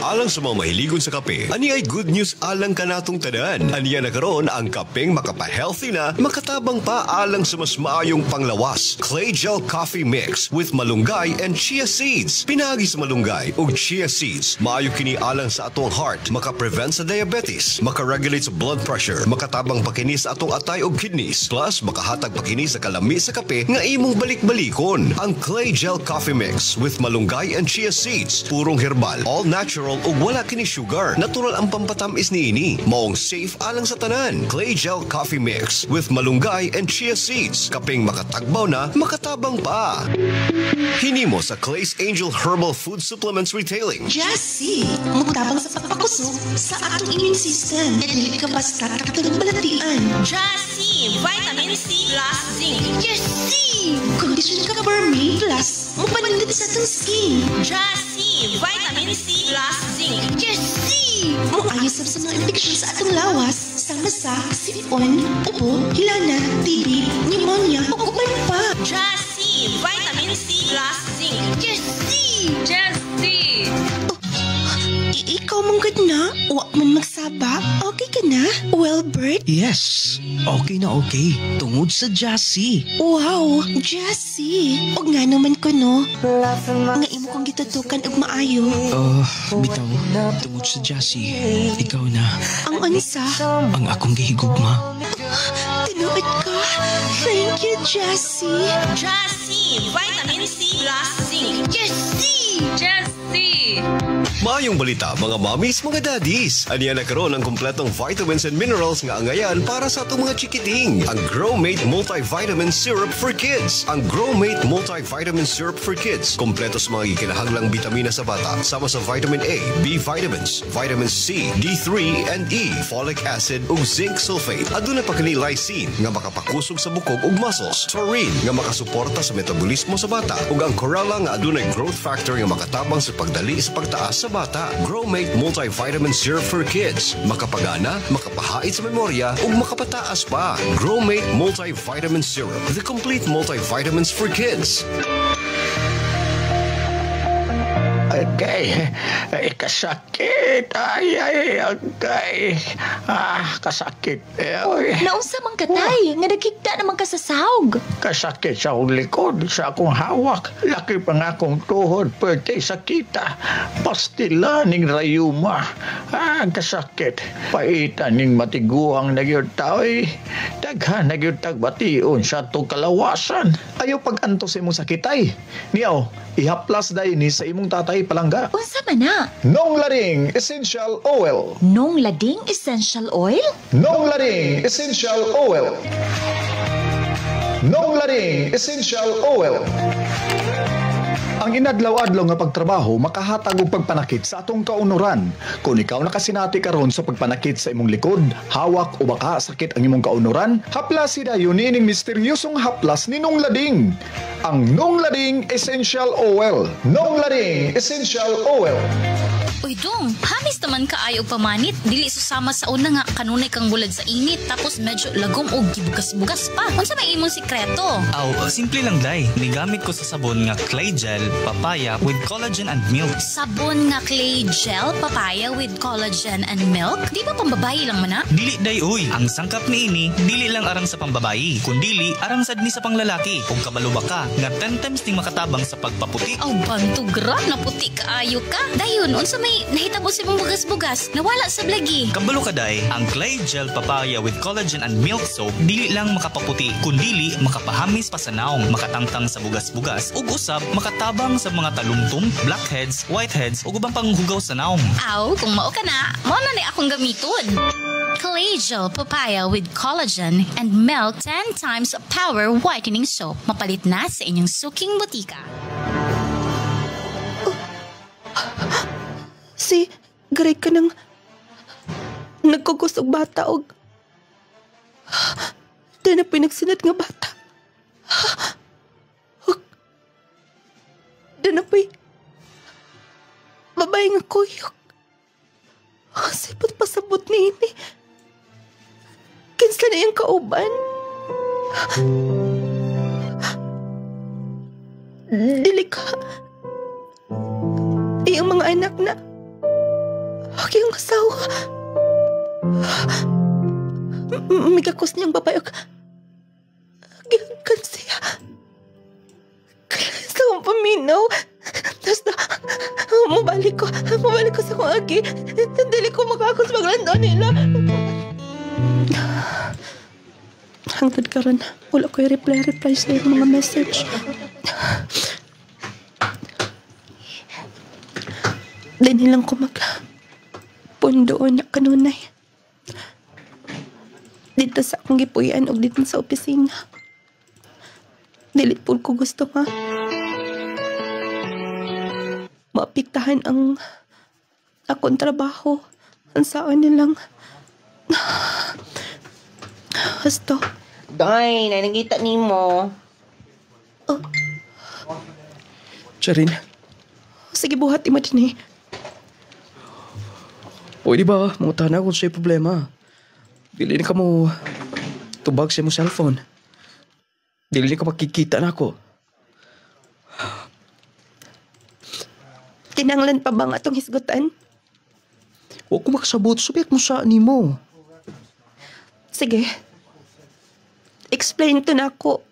Alang sa mga mahiligon sa kape, ani ay good news alang kanatong tanan. Aniya na karon ang kapeng makapa-healthy na, makatabang pa alang sa mas maayong panglawas. Clay Gel Coffee Mix with malunggay and chia seeds. Pinagi sa malunggay ug chia seeds, maayo kini alang sa atong heart, maka-prevent sa diabetes, maka-regulate sa blood pressure, makatabang pakinis sa atong atay ug kidneys, plus makahatag pakinis sa kalami sa kape nga imong balik-balikon. Ang Clay Gel Coffee Mix with malunggay and chia seeds, purong herbal, all natural matabang ug wala kini sugar. Natural ang pampatamis niini. Maong safe alang sa tanan. Clay Gel Coffee Mix with malunggay and chia seeds. Kaping makatagbaw na, makatabang pa. Hinimo sa Clay's Angel Herbal Food Supplements Retailing. Jassy, mutabang sa pagpakusog sa atong immune system. At hindi ka basta katulong balatian. Jassy, Vitamin C plus Zinc. Jassy! Condition ka Burmay plus mupanindot sa atong skin. Jassy, Vitamin C plus Zinc. Jassy! Muayos sa mga infeksyon sa atong lawas. Sama sa sipon, ubo, hilana, TB, pneumonia, o uban pa. Jassy, Vitamin C plus Zinc. Jassy! Jassy! Ikaw mong good na? Huwag man magsaba? Okay ka na? Well, Bert? Yes, okay na okay. Tungod sa Jassy. Wow, Jassy. O nga naman ko, no? Nga imo kong gitutukan ug maayo. Bitaw, tungod sa Jassy, ikaw na. Ang ansa? Ang akong gihigugma. Tinuod ka. Thank you, Jassy. Jassy, Vitamin C plus Zinc. Jassy! Jassy! Maayong balita mga mommies, mga daddies. Aniya nagkaroon ng kumpletong vitamins and minerals nga angayan para sa atong mga chikiting. Ang Growmate Multivitamin Syrup for Kids. Ang Growmate Multivitamin Syrup for Kids. Kompleto sa mga ikinahanglang bitamina sa bata. Sama sa vitamin A, B vitamins, vitamin C, D3 and E, folic acid ug zinc sulfate. Aduna pa kini lysine nga makapakusog sa bukog ug muscles. Taurine nga makasuporta sa metabolismo sa bata. Ug ang chlorella nga adunay growth factor nga makatabang sa pagdali sa pagtaas sa bata. Growmate Multivitamin Syrup for Kids. Makapagana, makapahait sa memorya, ug makapataas pa. Growmate Multivitamin Syrup. The complete multivitamins for kids. Agay, kasakit. Ay, agay. Kasakit. Nausa man katay, nga nagkigda naman ka sa sahog. Kasakit sa akong likod, sa akong hawak. Laki pa nga akong tuhod, pwede sakita. Pastila ning rayuma. Kasakit. Paitan ning matiguang nagyod tao'y. Daghan nagyod tagbation sa itong kalawasan. Ayaw pag-antos imong sakitay. Niyaw, ihaplas dahi ni sa imong tatay palangga. Unsa man na? Nong Lading Essential Oil. Nong Lading Essential Oil? Nong Lading Essential Oil. Nong Lading Essential Oil. Ang inadlaw-adlaw nga pagtrabaho makahatag og pagpanakit sa atong kaunuran. Kung ikaw nakasinati karon sa pagpanakit sa imong likod, hawak o baka sakit ang imong kaunuran, haplasi dayon niining misteryosong haplas ni Nong Lading. Ang Nong Lading Essential Oil. Nong Lading Essential Oil. Uy dong, hamis naman kaayo pamanit. Dili susama sa una nga kanunay kang bulad sa init. Tapos medyo lagom o gibugas-bugas pa. Unsa may imong sikreto? Simple lang day. Nigamit ko sa sabon nga Clay Gel Papaya with collagen and milk. Sabon nga Clay Gel Papaya with collagen and milk? Di ba pambabayi lang man na? Dili day uy. Ang sangkap ni ini, dili lang arang sa pambabayi. Kundili, arang sad ni sa panglalaki. Kung kabaluba ka, nga 10 times ning makatabang sa pagpaputi. Bantugra, naputi kaayo ka. Dayon, unsa may nahitabo si mong bugas-bugas, nawala sa blagi. Kabalo ka day, ang Clay Gel Papaya with collagen and milk soap, dili lang makapaputi, kundili makapahamis pa sa naong, makatangtang sa bugas-bugas, ug usab makatabang sa mga talumtom, blackheads, whiteheads, ug ubang panghugaw sa naong. Kung mao ka na, mao na ni akong gamiton. Clay Gel Papaya with collagen and milk 10 times power whitening soap. Mapalit na sa inyong suking butika. Si Greg ka nang nagkugusog bata og di na pinagsinat nga bata. Di na babae nga kuyok. Sipot pasabot ni ini. Kinsa na yung kauban. Dili ka. Iyong mga anak na yung asawa. May kakos niyang babae. Gihagan siya. Sa akong paminaw. Tapos na, mabalik ko sa kong agi. Dili ko makakos maglando nila. Hangtod ka rin. Wala ko reply sa iyong mga message. Di nilang ko pundoon na kanunay. Dito sa akong gipuyan o dito sa opisina. Dilit po ko gusto nga. Maapiktahan ang akong trabaho. Ang saan nilang gusto. Day, nanangita ni mo. Charin, Sige, buhat mo din eh. pwede ba mangutan na kung sa'yo problema? Dili na ka mo tubag sa mo cellphone. Dili na ka makikita na ako. Kinanglan pa ba nga itong hisgutan? Huwag ko makasabot. Subiyak mo sa ni mo. Sige. Explain to na ako.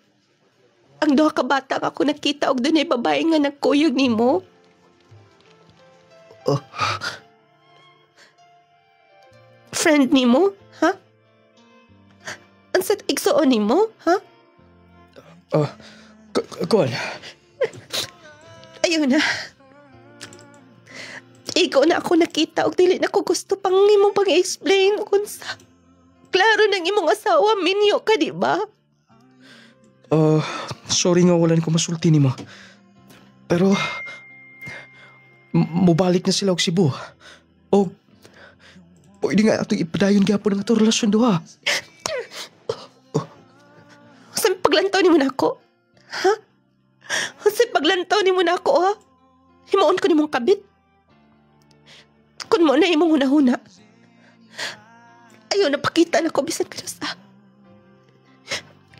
Ang duha ka bata nga ako nakita og dunay babae nga nagkuyog nimo. Friend nimo, ha? Ansat igsuon nimo, ha? Kuan. Ayun na. Ikaw na ako nakita og dili na ko gusto pang imong pang-explain kung sa klaro ng imong asawa, minyo ka, di ba? Sorry nga wala ko masulti ni mo. Pero, mubalik na sila og Cebu. O, pwede nga itong ipadayon gapon ng itong relasyon doha. Saan paglantaw ni mo na ako? Ha? Saan paglantaw ni mo na ako, ha? Himaon ko ni mong kabit. Kung mo na imong hunahuna. Ayaw, napakita na ko bisan ka na sa...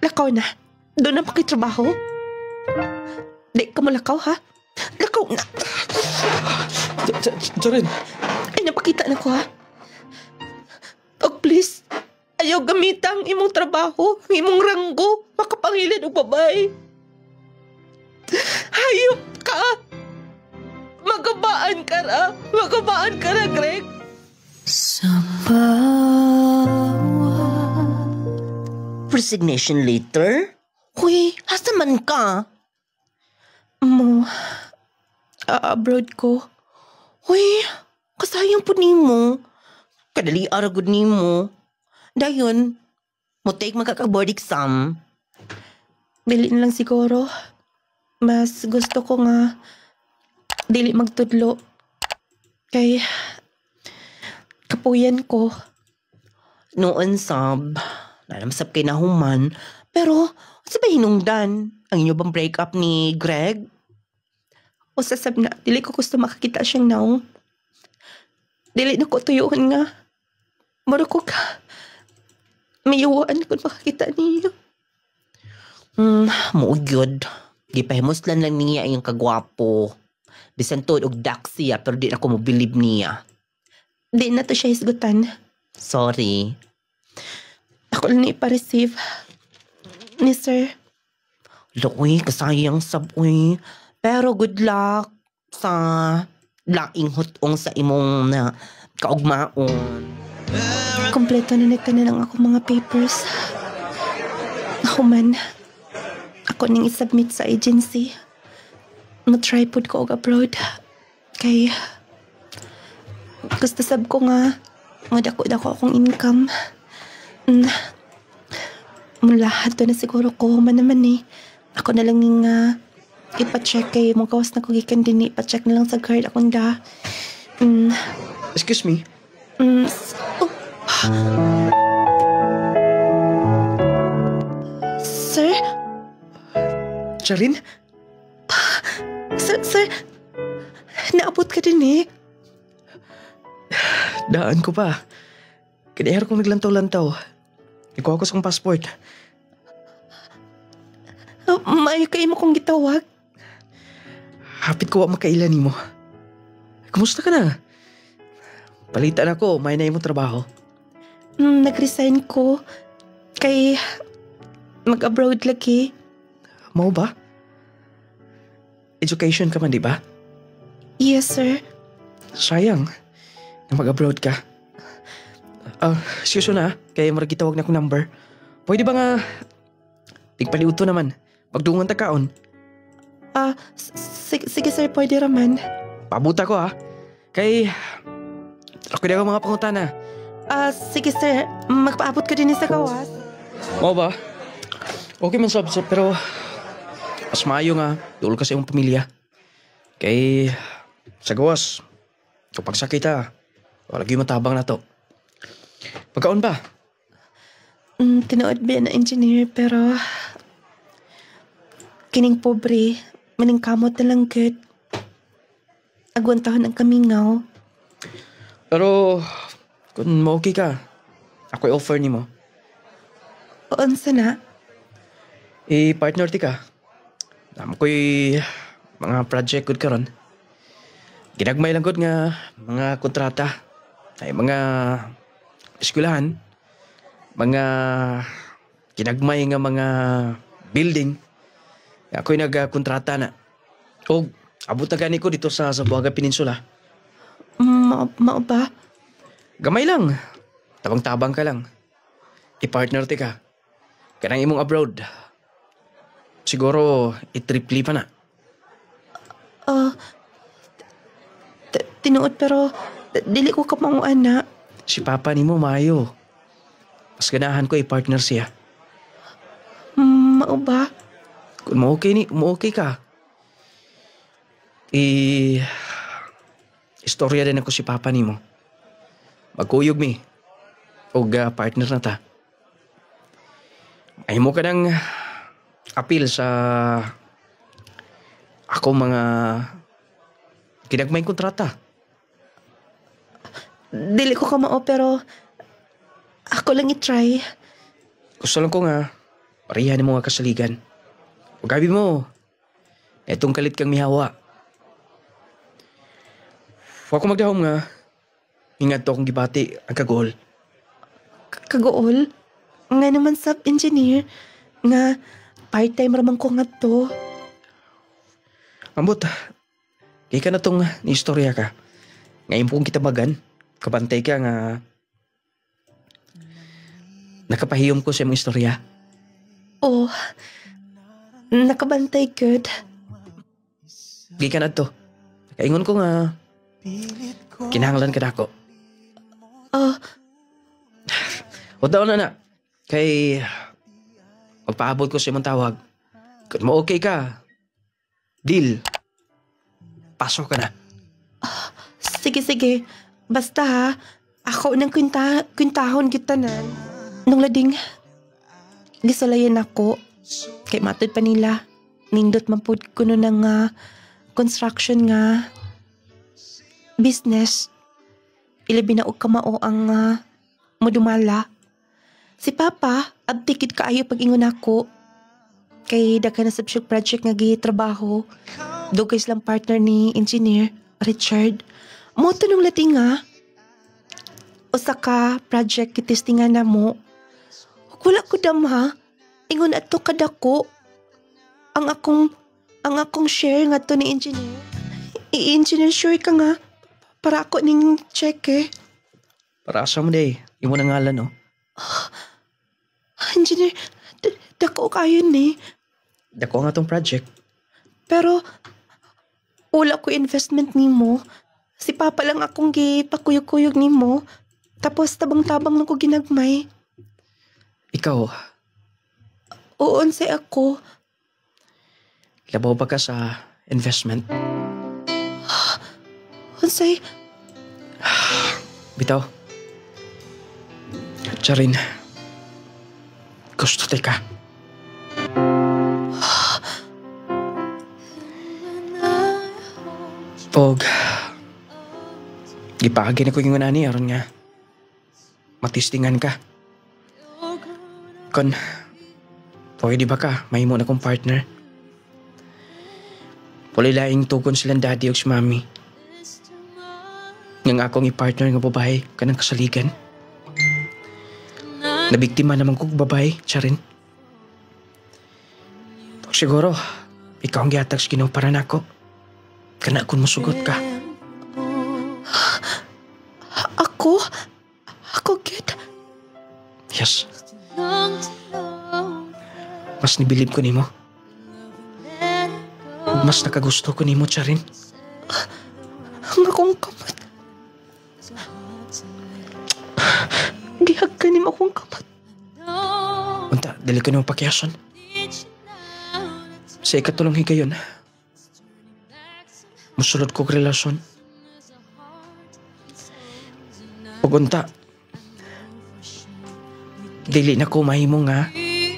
Lakaw na. Doon na pakitrabaho. Di ka mo lakaw, ha? Lakaw na. Charin. Ay, napakita na ko, ha? Oh, please. Ayaw gamitang imong trabaho, imong ranggo, makapangilid o babae. Hayop ka! Magabaan ka ra! Magabaan ka ra, Greg! Sa bawat resignation letter? Uy, asa man ka? Mo, abroad ko. Uy, kasayang po ni mo. Kadali aragod ni mo. Dayon, mo take magkaka-board exam. Dili na lang siguro. Mas gusto ko nga dili magtudlo. Kay kapuyan ko. Noon sab, nalamsap kay nahuman. Pero, sa ba hinungdan? Ang inyo bang breakup ni Greg? O sasab na, dili ko gusto makakita siyang naong. Dili na ko tuyuhan nga. Maro ko ka. Mayuwaan kung makakita niyo. Muugyod. Gipahimuslan lang niya yung kagwapo. Bisan to og dak siya pero di na ko mobilib niya. Di na to siya hisgutan. Sorry. Ako lang ipa-receive. Ni sir. Uy, kasayang sab, uy. Pero good luck sa laing hutong sa imong na kaugmaon. Kompleto na nagtanan ang akong mga papers. Ako man. Ako ning isubmit sa agency. Mag-tripod ko og abroad. Kay gusto sab ko nga madako-dako akong income. Lahat to na siguro ko man naman eh. Ako na lang yung ipa-check kay mong kawas na kugikan din ipa-check na lang sa guard akong da. Excuse me? Sir? Charin? Sir, naabot ka din eh. Daan ko pa. Kanihar kong naglantaw-lantaw. Ikuha ko sa kong passport. Maayo kayo mo kong gitawag. Hapit ko makailan ni mo. Kumusta ka na? Palitan ako, may na mo trabaho. Nag-resign ko. Kay mag-abroad lagi. Mau ba? Education ka man, di ba? Yes, sir. Sayang na mag-abroad ka. Excuse na, kaya maragitawag na akong number. Pwede ba nga tigpaliuto naman? Pagdungan tagkaon. Sige sir, pwede raman. Pabuta ko ha. Kay, ako na mga pangutana. Sige sir, magpaabot ka din sa gawas. Oo ba? Okay man sab, pero mas maayo nga, duol ka sa iyong pamilya. Kay, sa gawas, kapag sakit wala gyud matabang na to. Pagkaon ba? Tinuod ba na engineer, pero kining pobre, maning kamot na lang gud. Agwantahon ang kamingaw. Pero, kung okay ka, ako i-offer ni mo. Unsa na? I-partner ti ka. Naman ko'y mga project good karon. Ginagmay lang good nga mga kontrata. Ay mga eskwelahan. Mga ginagmay nga mga building. Ako'y nagkontrata na. O, abot na gani ko dito sa Zamboanga Peninsula. Mao ba? Gamay lang. Tabang-tabang ka lang. I-partner ti ka. Kanang imong abroad. Siguro, i-tripli pa na. Tinuod pero dili ko kamanguan na. Si Papa ni mo, maayo. Mas ganahan ko i-partner siya. Mao ba? Kung mo okay ka. Istorya din ako si Papa ni mo. Magkuyog mi. O partner na ta. Ay mo ka nang appeal sa ako mga ginagmay kontrata. Dili ko kamao pero ako lang i-try. Gusto lang ko nga parihan mo nga kasaligan. O gabi mo, etong kalit kang mihawa. Huwag ko magdahom nga. Ingat to akong gibati ang kagol. Kagol? Nga naman sub-engineer. Nga part-time ramang ko nga to. Ambot, kaya ka na tong ni-istorya ka. Ngayon po kong kitabagan, kabantay ka nga nakapahiyom ko sa mong istorya. Oh, nakabantay good. Kaya ka na to. Kaingon ko nga kinahanglan ka na ako. O daw na. Kay magpaabot ko sa imong tawag. Kung mo okay ka, deal. Pasok ka na. Sige. Basta ha, ako nang kwintahon gitanan. Nung lading, gisalayan ako. Kay matod pa nila. Nindot man po kuno ng construction nga business. Ilabi na og kamao ang modumala. Si Papa, abtikid kaayo pag-ingon ako. Kay daghan na subject project nga gitrabaho. Dugay lang partner ni Engineer Richard. Mo tanong lati nga. Usa ka project kitestingan na mo. Wala ko damha. Ingon ato kadako. Ang akong share nga to ni Engineer. I-engineer sure ka nga. Para ako ning check eh. Para asa mo day. Imo na ngalan, no? Engineer, dako kayo ni. Dako nga tong project. Pero, wala ko investment ni mo. Si Papa lang akong gipakuyog-kuyog ni mo. Tapos tabang-tabang lang ko ginagmay. Ikaw? Oo, unsay ako. Labaw ba ka sa investment? Unsay? Bitaw. Charin. Gusto ka. Og gipaagi na ko yung nani aron nga matistingan ka. Kon pwede ba ka mahimo na kong partner? Pulilaing tugon silang daddy og si mami. Nga akong i-partner nga babae kanang kasaligan. Nabiktima naman kong babae, Charin. Siguro, ikaw ang gihatag sa Ginoo para nako. Kana kung musugot ka. Ako? Ako, kid? Yes. Mas nibilib ko nimo. Mas nakagusto ko nimo, Charin. Ang akong kamot. Dali ko nang pakyason. Sa ikatulong higayon, musulod ko relasyon. Pugunta, dili na ko mahimo nga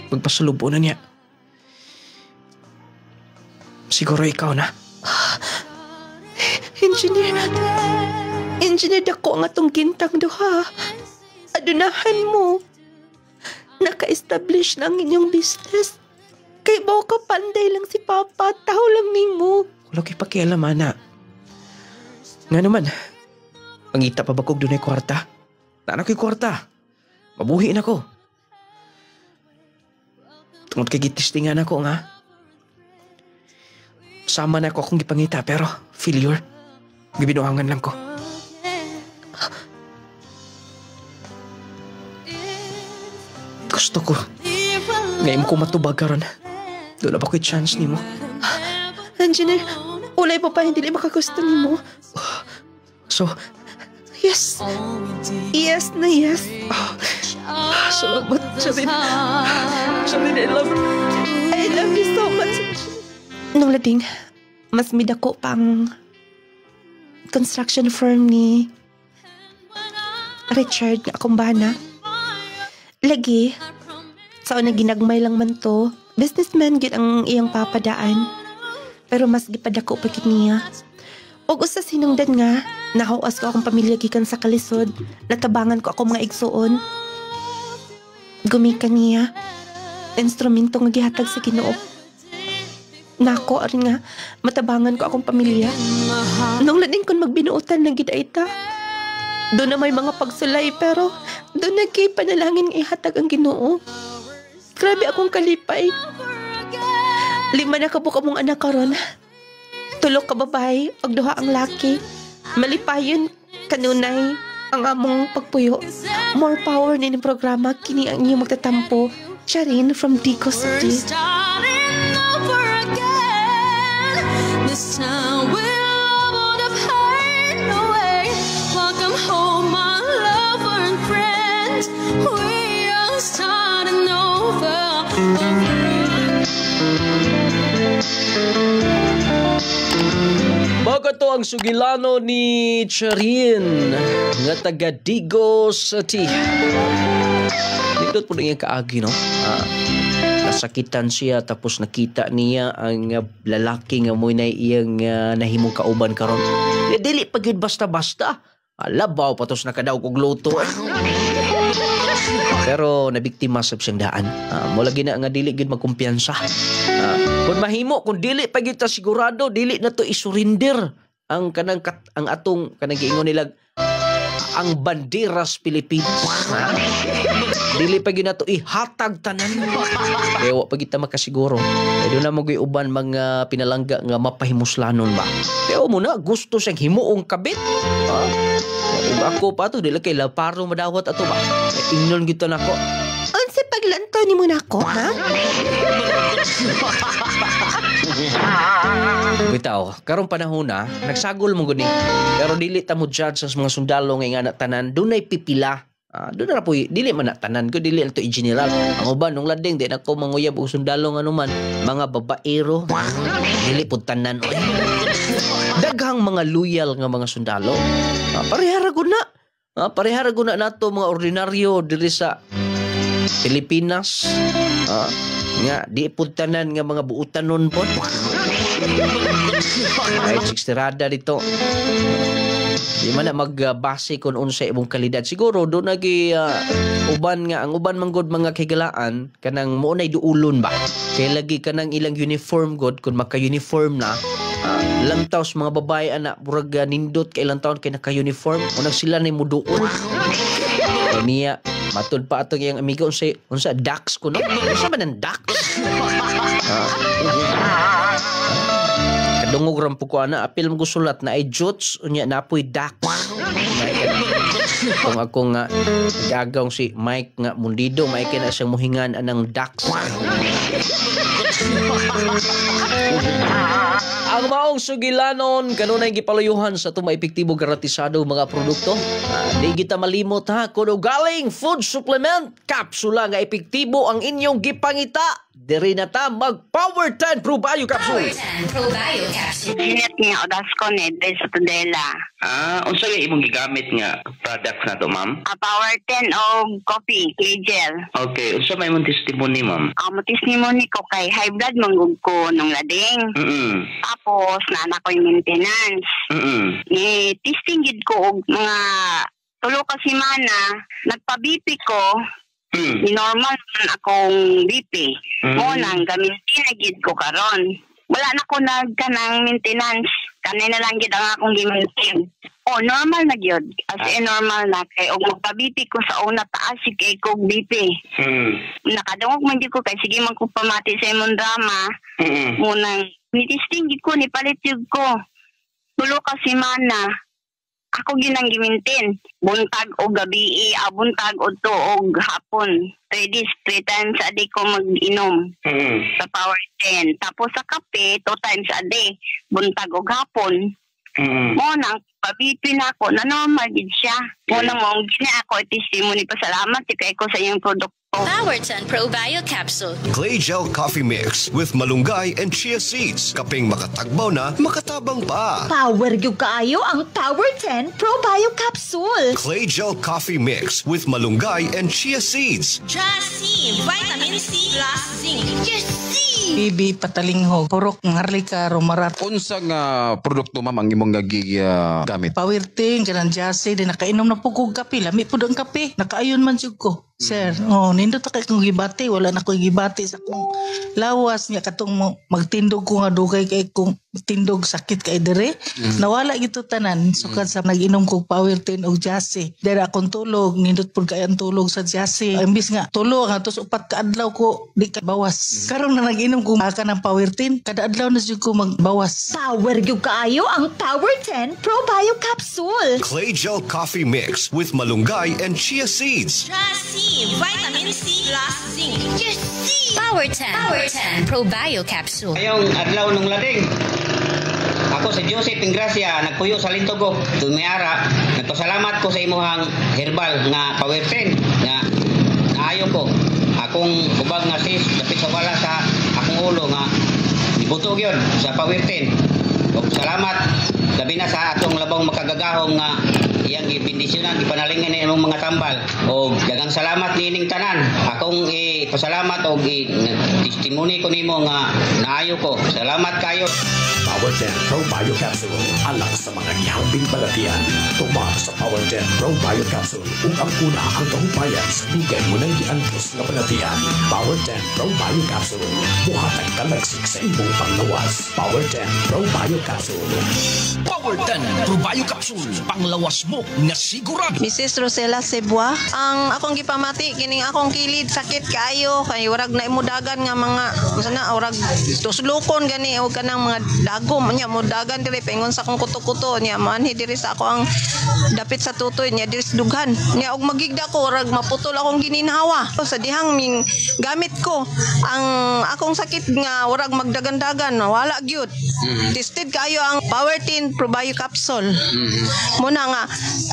magpasulubo na niya. Siguro ikaw na. Engineer dako nga tong gintang duha. Adunahan mo. Naka-establish na ang inyong business. Kay bao ka panday lang si Papa. Taho lang nimo. Wala kay pakialam, ana. Nga naman, pangita pa ba kog dunay kwarta? Nana ko'y kwarta. Mabuhi na ko. Tungod kay gitistingan ako nga. Sama na ako akong gipangita pero failure. Gibinuangan lang ko. Gusto ko. Ngayon ko matubag karon. Doon na ba ko'y chance ni mo? Engineer, ulay pa hindi makagusto ni mo. So, yes. Yes na yes. Salamat, Sharin. Sharin, I love you so much. Nung lading, mas midako pang construction firm ni Richard nga akong bana. Lagi, sa una ginagmay lang man to, businessman gid ang iyang papadaan. Pero mas gipadako pa gid niya. Og usa sinungdan nga, nahawas ko akong pamilya gikan sa kalisod, natabangan ko ako mga igsuon. Gumikan niya, instrumento nga gihatag sa Ginoo. Nako aron nga, matabangan ko akong pamilya. Nung lading kon magbinuutan na gid ita. Doon na may mga pagsulay pero doon nagkay panalangin ihatag ang Ginoo. Grabe akong kalipay. 5 na kabuk mong anak karon. 3 ka babae ug 2 ang laki. Malipayon kanunay ang among pagpuyo. More power ni programa kini ang inyong magtatampo. Sharin from Dico City. This time we'll all have hide away. Welcome home, my lover and friend. We are starting over. Bago to ang sugilano ni Charin nga taga Digo City. Dito po niya kaagi, no? Nasakitan siya tapos nakita niya ang lalaki nga mo na iyang nahimong kauban karon. Dili pa gyud basta-basta. Alabaw patos nakadaw kog luto. Pero nabiktima sab siyang daan. Mo lagi na nga dili gyud magkumpiyansa. Kung mahimo kung dili pa gyud ta sigurado dili na to isurinder ang kanang ang atong kanang giingon nila ang banderas Pilipinas. Dili pa gyud nato ihatag tanan. Kaya wa pa gyud ta makasiguro. Kaya na magoy uban mga pinalangga nga mapahimuslanon ba. Kaya mo na gusto siyang himuong kabit. Ako pa to dili kay laparo madawat ato ba. Ingnon gyud ta nako. Unsa paglantaw nimo nako, ha? Bitaw, karong panahon na nagsagol mo guni. Pero dili ta mo judge sa mga sundalo nga nga tanan dunay pipila. Doon na po, dili man na tanan ko, dili ito i-general. Ang uban, nung lading, di na ko manguyab o sundalo nga naman, mga babaero, dili po tanan. Daghang mga loyal nga mga sundalo. Parehara ko na. Parehara ko na nato mga ordinaryo dili sa Pilipinas. Nga, di po tanan nga mga buutanon po. Ay, sikstirada dito. Di man na magbase kung unsa imong kalidad. Siguro doon nagi uban nga ang uban manggod mga kigalaan kanang mo nay duulon ba. Kay lagi kanang ilang uniform god kun maka-uniform na ilang taos mga babae anak murag nindot kay ilang taon kay naka-uniform unang sila ni muduol. Niya matud pa atong iyang amigo unsa Dax kuno. Unsa man ang Dax? Kadungog ram po ko na apil mo sulat na ay Jots unya na apoy Dax. Kung ako nga gagawng si Mike nga Mundido may kina siyang muhingan anang Dax. Ang maong sugilanon kanunay gipaluyuhan sa epektibo garantisado mga produkto. Di kita malimot ha kuno galing food supplement kapsula nga epektibo ang inyong gipangita. Diri na ta mag Power 10 Probio Capsule. Power 10 Probio Capsule. Sinat nga odas ko ni sa Tudela. Unsa nga imong gigamit nga products na to, ma'am? Power 10 o coffee, K-gel. Okay, unsa may imong testimony, ma'am? Ang testimony ko kay high blood manggug ko nung lading. Tapos nana ko yung maintenance. Testing gid ko og mga tulo ka semana, nagpa-BP ko. Normal man akong BP. Mo nang gamitin na gid ko karon. Wala na ko nagkanang maintenance. Kanay na lang gid ang akong gimintin. Normal na gyud. As in normal na kay og magpa-BP ko sa una taas kay ko BP. Nakadungog man gyud ko kay sige man ko pamati sa imong drama. Munang ni-testing gid ko ni palit jud ko. Tulo ka semana. Ako ginang gimintin. Buntag o gabi, buntag o to o hapon. 3 days, 3 times a day ko mag-inom sa Power 10. Tapos sa kape, 2 times a day. Buntag o hapon. Mo nang pabipin ako na normal din siya. Mo nang mong gina ako testimony pasalamat kay ko sa iyong produkto. Power 10 Probio Capsule. Clay Gel Coffee Mix with malunggay and chia seeds. Kaping makatagbaw na, makatabang pa. Power gyud kaayo ang Power 10 Probio Capsule. Clay Gel Coffee Mix with malunggay and chia seeds. Chassis, vitamin C plus zinc. Yes, Bibi patalingho, purok ngarlika romarat. Unsa nga produkto ma'am ang imong gamit? Power 10 kanang jase din nakainom na po kog kape, lami pud ang kape. Nakaayon man jud ko. Sir, nindot kay kong gibati, wala na ko gibati sa kong lawas niya katong magtindog ko nga dugay kay kong tindog sakit kay dire. Nawala gito tanan sukad sa nag-inom kog Power 10 og jase. Dere akong tulog, nindot pud kay ang tulog sa jase. Imbis nga tulog nga tos upat ka adlaw ko di ka bawas. Karon na nag-inom ko ka ng Power 10, kada adlaw na jud ko magbawas. Power gyud kaayo ang Power 10 Probio Capsule. Clay Gel Coffee Mix with malunggay and chia seeds. Chassis, vitamin C plus zinc. Yes, Power 10 Probio Capsule. Ngayong adlaw nung lading. Ako si Joseph Ingracia, nagpuyo sa Lintogo. Tumayara, nagpasalamat ko sa imuhang herbal nga Power 10 nga naayo ko. Akong ubag nga sis, dapit sa wala sa akong ulo nga ibutog yun sa Power 10. O salamat, labi na sa atong labang makagagahong nga iyang ipindisyonan, ipanalingan na imong mga tambal. O dagang salamat nining tanan. Akong ipasalamat o testimony ko nimo nga naayo ko. Salamat kayo. Power 10 Probio Capsule. Alak sa mga gihambing balatian. Tuma sa Power 10 Probio Capsule. Ug ang una ang kahupayan sa dugay mo nang giantos na balatian. Power 10 Probio Capsule. Buhatag talagsik sa imong panglawas. Power 10 Probio Capsule. Power 10 Probio Capsule. Panglawas mo nga sigurado. Mrs. Rosela Sebua, ang akong gipamati kining akong kilid sakit kaayo kay urag na imudagan nga mga sana urag tuslukon gani o kanang mga dagom nya mudagan diri pengon sa akong kuto-kuto nya manhi diri sa ako ang dapit sa tutoy nya diri sa dughan nya og magigda ko urag maputol akong gininhawa sa dihang ming gamit ko ang akong sakit nga urag magdagan-dagan wala gyud. Tested kayo ang Power 10 Probio Capsule. Muna nga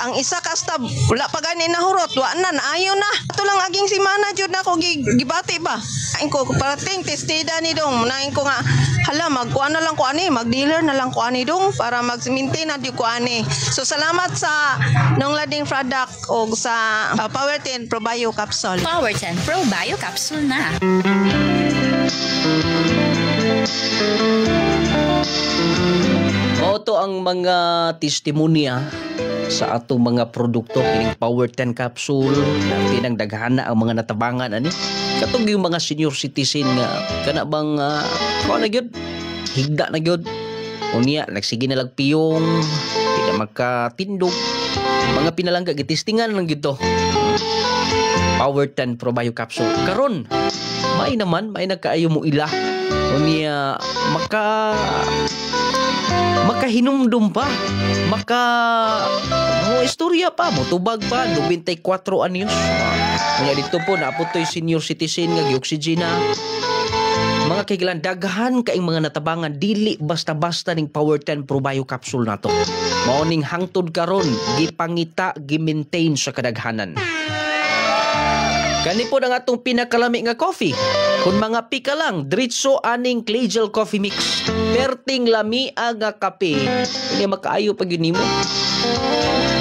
ang isa ka stab wala pa gani nahurot wa na ayo na ato lang aging semana jud na ko gibati ba ain ko parating testida ni dong nain ko nga hala magkuan na lang ko ani mag-dealer na lang ko ani dong para mag-maintain na di ko ani. So salamat sa nung lading product o sa Power 10 Probio Capsule. Power 10 Probio Capsule na. Oto ang mga testimonya sa atong mga produkto kining Power 10 Capsule na tinang daghana ang mga natabangan ani katong yung mga senior citizen nga kana bang na gyud higda na gyud unya nagsige na lagpiyong di na makatindog mga pinalangga gitistingan lang gyud to. Power 10 Probio Capsule karon may nagkaayo mo ila unya makahinumdum pa mo istorya pa mo tubag pa 94 anyos kaya dito po naputoy senior citizen nga gi-oxygena Mga kaigilan, daghan kaing mga natabangan dili basta-basta ning Power 10 Probio capsule nato. Mao ning hangtod karon gipangita, gi-maintain sa kadaghanan. Kani po ang atong pinakalami nga coffee. Kung mga pika lang, diretso aning clay gel coffee mix. Perting lami nga kape, hindi makaayo pag yun mo.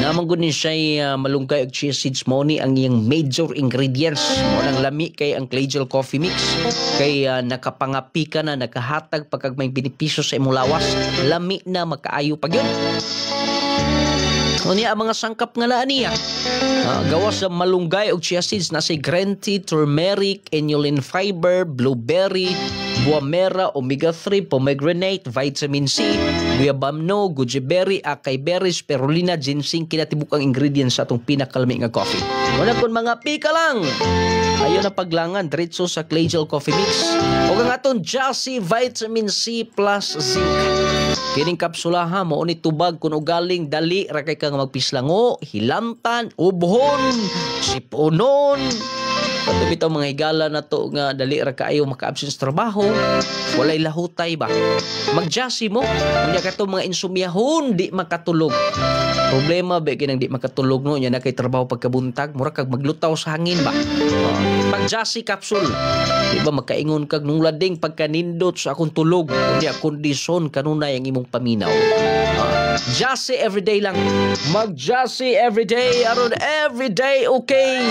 Naman ko ni siya malunggay og chia seeds mo ni ang iyang major ingredients. Mo nang lami kay ang clay gel coffee mix. Kay nakapangapi ka na, nakahatag pagkag may benepisyo sa imong lawas. Lami na makaayo pag yun. Unya ang mga sangkap nga naa niya. Gawas sa malunggay og chia seeds na si green tea, turmeric, inulin fiber, blueberry, guamera, omega-3, pomegranate, vitamin C, guayabano, goji berry, acai berries, spirulina, ginseng, kinatibuk ang ingredients sa atong pinakalami nga coffee. Muna kung mga pika lang, ayaw na paglangan, diretso sa clay gel coffee mix. O ang atong Jassy Vitamin C plus Zinc. Kining kapsulaha mo ni tubag kuno galing dali ra kay kang magpislango, hilamtan, ubhon, sipunon. Pato bitaw mga higala na to nga dali ra kaayo maka-absent sa trabaho, walay lahutay ba. Mag-Jassy mo, unya kato mga insomyahon di makatulog. Problema ba kinang di makatulog no nya na kay trabaho pagkabuntag, mura kag maglutaw sa hangin ba. Mag-Jassy capsule. Di ba makaingon kag nung lading pagkanindot sa akong tulog, unya kondisyon kanunay ang imong paminaw. Jassy everyday lang. Mag-Jassy everyday, aron everyday okay.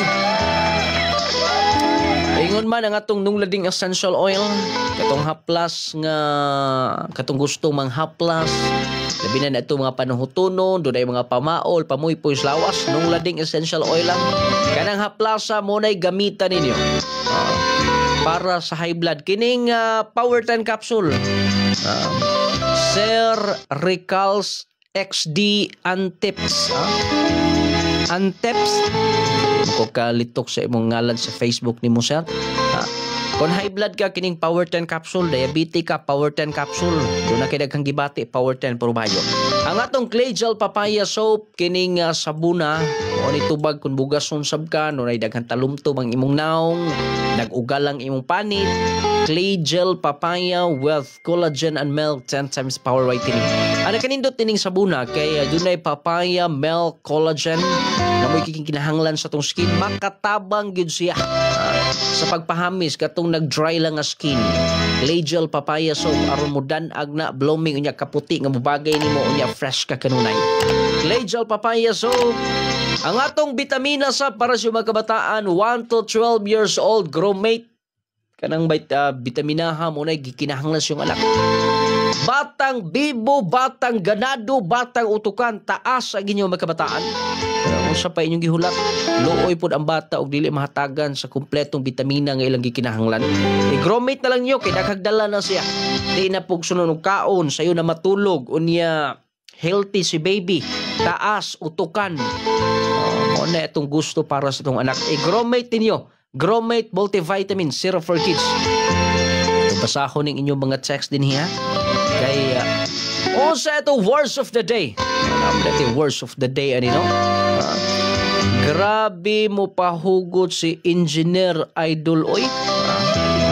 Ingon man ang atong nunglading essential oil, katong haplas nga katong gusto mang haplas. Labi na ito mga panuhutunon, doon ay mga pamaol, pamuy-puy lawas, nunglading essential oil lang. Kanang haplasa mo na'y gamitan ninyo. Para sa high blood. Kining Power 10 capsule. Sir Ricals XD Antips. Antips. Kung kalitok sa imong ngalan sa Facebook ni mo, sir. Kung high blood ka, kining Power 10 capsule. Diabetic ka, Power 10 capsule. Doon na kinaghang gibati, Power 10 Probio. Ang atong clay gel papaya soap, kining sabuna, o ni tubag kung bugason sab ka, no na daghang talumtom ang imong naong, nag-ugal ang imong panit. Clay gel papaya with collagen and milk 10 times power whitening. Ano kanindot tining sabuna kay dunay papaya, milk, collagen na mo'y kinahanglan sa tong skin, makatabang gyud siya sa pagpahamis katong nag-dry lang nga skin. Clay gel papaya soap aron mo danag na blooming unya kaputi nga mubagay nimo unya fresh ka kanunay. Clay gel papaya soap. Ang atong bitamina sa para sa mga kabataan 1 to 12 years old, Gromate. Kanang bitaminaha mo na gikinahanglan yung anak. Batang bibo, batang ganado, batang utukan, taas ang inyong magkabataan. Kung sa pa inyong gihulat, looy po ang bata o dili mahatagan sa kumpletong bitamina nga ilang gikinahanglan. I-Gromate na lang nyo, kaya nakagdala na siya. Di na pong sunod kaon, sa'yo na matulog, unya healthy si baby, taas, utukan. Mo na itong gusto para sa itong anak. I-Gromate ninyo. Gromate multivitamin syrup for kids. Basahon ng inyong mga text din hiya. Kay sa ito words of the day. Ito words of the day ano? Grabe mo pahugot si Engineer Idol Oy.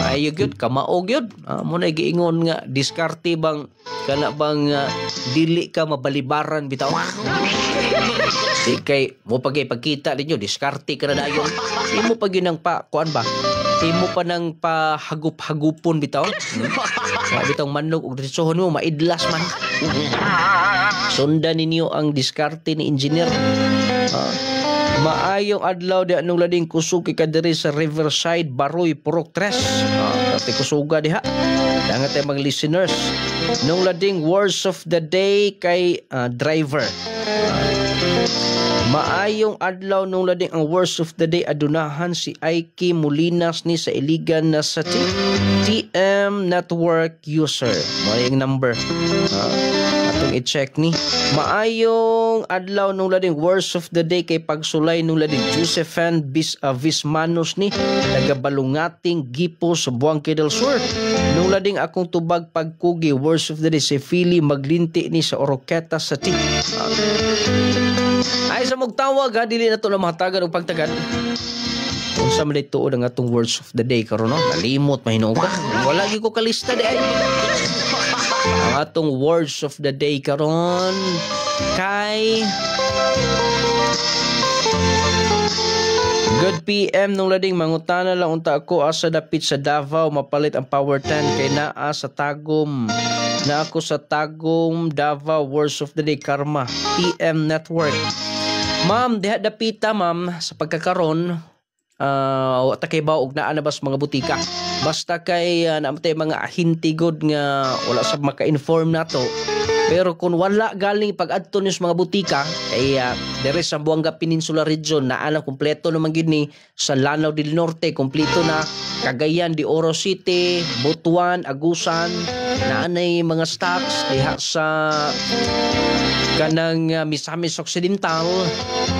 Ayog yun, kamaog yun. Muna giingon nga, diskarte bang, kana bang dili ka mabalibaran bitaw. Di kay, mo pagkita ninyo, diskarte ka na dayon. Di mo pag yun ang kuan ba? Di mo pa nang pahagup-hagupon bitaw. Bitaw manok, ug diretsohon mo, maidlas man. Sundan ninyo ang diskarte ni Engineer. Maayong adlaw di anong lading kusog kay kadiri sa Riverside, Baroy, Purok 3. Pati kusuga diha. Dangat ay mga listeners. Nung lading words of the day kay driver. Maayong adlaw nung lading ang words of the day adunahan si Aiki Molinas ni sa Iligan na sa TM Network user. Maayong number. Atong i-check ni. Maayong adlaw nung lading words of the day kay pagsulay nung lading Josephine Vismanos ni nagabalungating Gipo sa Buangke del Sur. Nung lading akong tubag pagkugi words of the day si Philly Maglinti ni sa Oroqueta sa T. Ay sa magtawag ha, dili na ito na mahatagan o pagtagad. Unsa man dito ang atong words of the day karon no? Nalimot mahino ko. Wala gyud ko kalista di ay. Ang atong words of the day karon kay Good PM nung lading mangutana lang unta ako asa dapit sa Davao mapalit ang power 10 kay naa sa Tagum. Na ako sa Tagum Davao words of the day karma PM Network. Ma'am, diha dapita ma'am sa pagkakaron wata kay ba og naa na bas mga butika. Basta kay namatay mga ahintigod nga wala sa maka-inform nato. Pero kung wala galing pag-adto ni mga butika kay dere sa Buanga Peninsula Region na ana kompleto naman gid ni sa Lanao del Norte kompleto na Cagayan de Oro City, Butuan, Agusan na anay mga stocks diha sa kanang Misamis Occidental.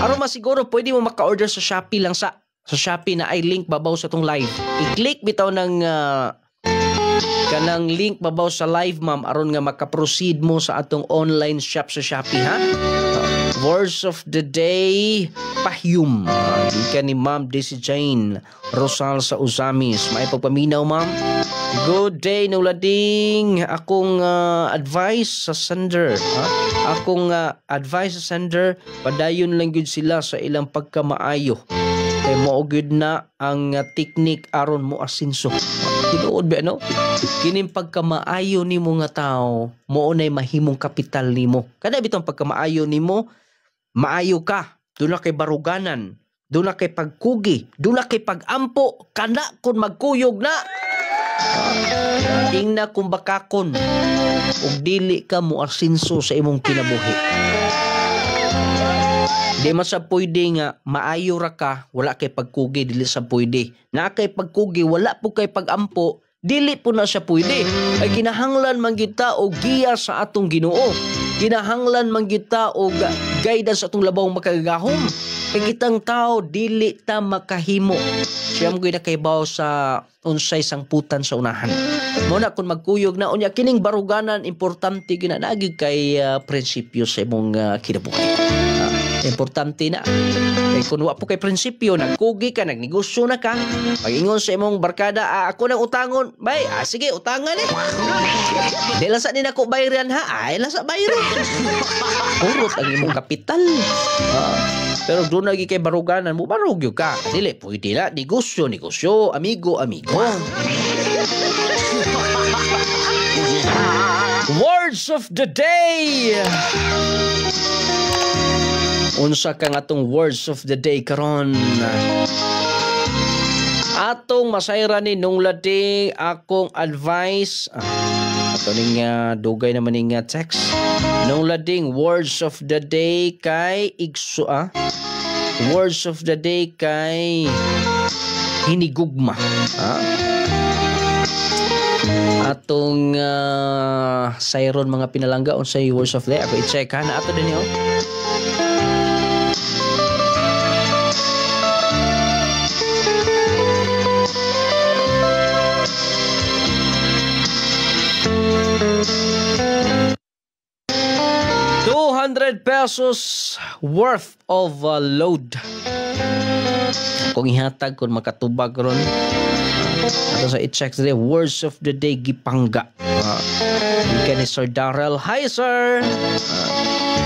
Aron masiguro pwede mo maka-order sa Shopee lang sa Shopee na ay link babaw sa tong live. I-click bitaw ng kanang link babaw sa live ma'am aron nga maka-proceed mo sa atong online shop sa Shopee ha. Words of the day pahyum. Gikan ni Ma'am Daisy Jane Rosal sa Usamis. May pagpaminaw ma'am. Good day no lading. Akong advice sa sender ha. Akong advice sa sender padayon lang gyud sila sa ilang pagkamaayo. Kay mao gyud na ang technique aron mo asinso. Tinuod ba no? Kining pagkamaayo nimo nga tao, mao nay mahimong kapital nimo. Kada bitong pagkamaayo nimo, maayo ka. Duna kay baruganan, duna kay pagkugi, duna kay pagampo, kana kun magkuyog na. Ingna kung bakakon ug dili ka mo asinso sa imong kinabuhi. Di man sa pwede nga maayo ra ka, wala kay pagkugi, dili sa pwede. Na kay pagkugi, wala po kay pagampo, dili po na siya pwede. Ay kinahanglan man kita og giya sa atong Ginoo. Kinahanglan man kita og guidance sa atong labaw makagahom. Kay kitang tao dili ta makahimo. Siya mo gyud nakaibaw sa unsay sangputan sa unahan. Mo na kun magkuyog na unya kining baruganan importante gyud na gyud kay prinsipyo sa imong kinabuhi. Importante na. Kay kung wa po kay prinsipyo, nagkugi ka, nagnegosyo na ka, pag-ingon sa imong barkada, ako nang utangon, bay, sige, utangan eh. Di lasa din ako bayran ha, ay lasa bayran. Urot ang imong kapital. Pero doon lagi kay baruganan mo, barugyo ka. Dili, pwede na, negosyo, amigo. Words of the day! Unsa kang atong words of the day karon? Atong masayra ni nung lading akong advice. Ato ning dugay naman ning text. Nung lading words of the day kay igso Words of the day kay hinigugma. Atong sayron mga pinalangga unsay words of the day. Ako i-check ha na ato din yo. ₱200 worth of load. Kung ihatag kung makatubag ron. Ato sa i-check today, words of the day gipangga. Ika ni Sir Darrell. Hi sir!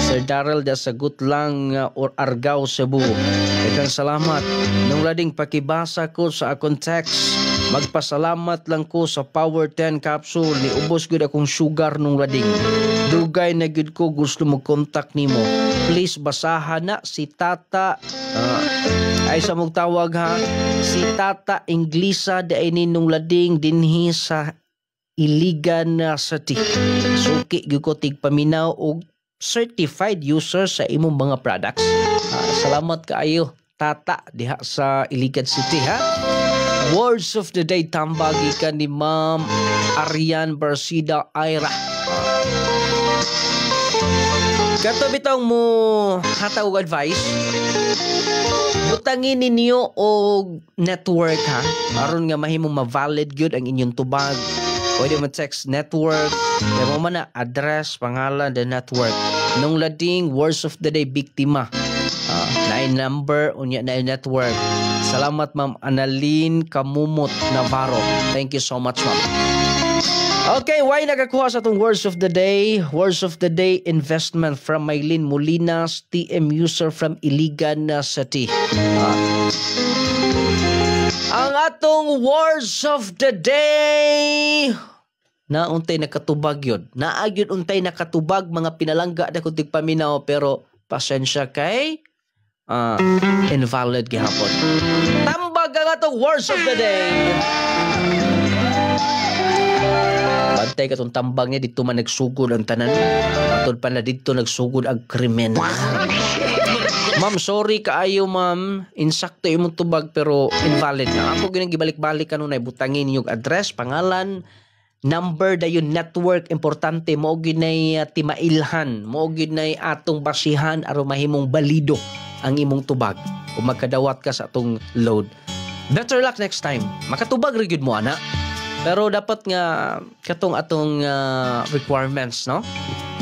Sir Darrell, dasagot lang or Argao, Cebu. Ikang salamat. Nung lading pakibasa ko sa akong text, magpasalamat lang ko sa Power 10 capsule ni ubos gud akong sugar nung lading. Dugay na gud ko gusto mo contact nimo. Please basahan na si Tata ay sa mong tawag ha. Si Tata Inglisa da ini nung lading dinhi sa Iligan City. Suki gyud ko tig paminaw og certified user sa imong mga products. Salamat kaayo Tata diha sa Iligan City ha. Words of the day tambagi ka ni Ma'am Arian Barsida Aira. Kato bitang mo hataw og advice. Butangin ninyo og network ha. Aron nga mahimong ma-valid gyud ang inyong tubag. Pwede mo text network, kaya mo man na address, pangalan, the network. Nung lading words of the day biktima. Na number unya na network. Salamat Ma'am Annalyn Kamumot Navarro. Thank you so much, ma'am. Okay, why nagakuha sa itong words of the day? Words of the day, investment from Maylin Molinas, TM user from Iligan City. Ang atong words of the day, nauntay nakatubag yun. Naagyod untay nakatubag, mga pinalangga na kunting paminaw, pero pasensya kay invalid gihapon. Tambag ang atong words of the day. Bantay katong tambang niya, dito man nagsugod ang tanan. Matod pa na dito nagsugod ang krimen. Ma'am, sorry kaayo ma'am. Insakto yung tubag pero invalid na. Ako ginang gibalik-balik kanunay. Butangin yung address, pangalan, number da yung network. Importante, mo ginay timailhan. Mo ginay atong basihan aron mahimong balido ang imong tubag. Kung magkadawat ka sa atong load. Better luck next time. Makatubag rin mo, ana. Pero dapat nga katong atong requirements, no?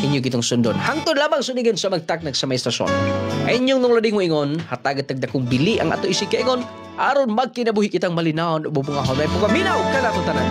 Inyo gitong sundon. Hangtod lamang sunigan sa magtaknag sa may estasyon. Ay inyong nung lading mo ingon, hatagat tagdakong bili ang ato isig ka ingon, aron magkinabuhi kitang malinawon o bubungahon. May pugaminaw ka na tanan.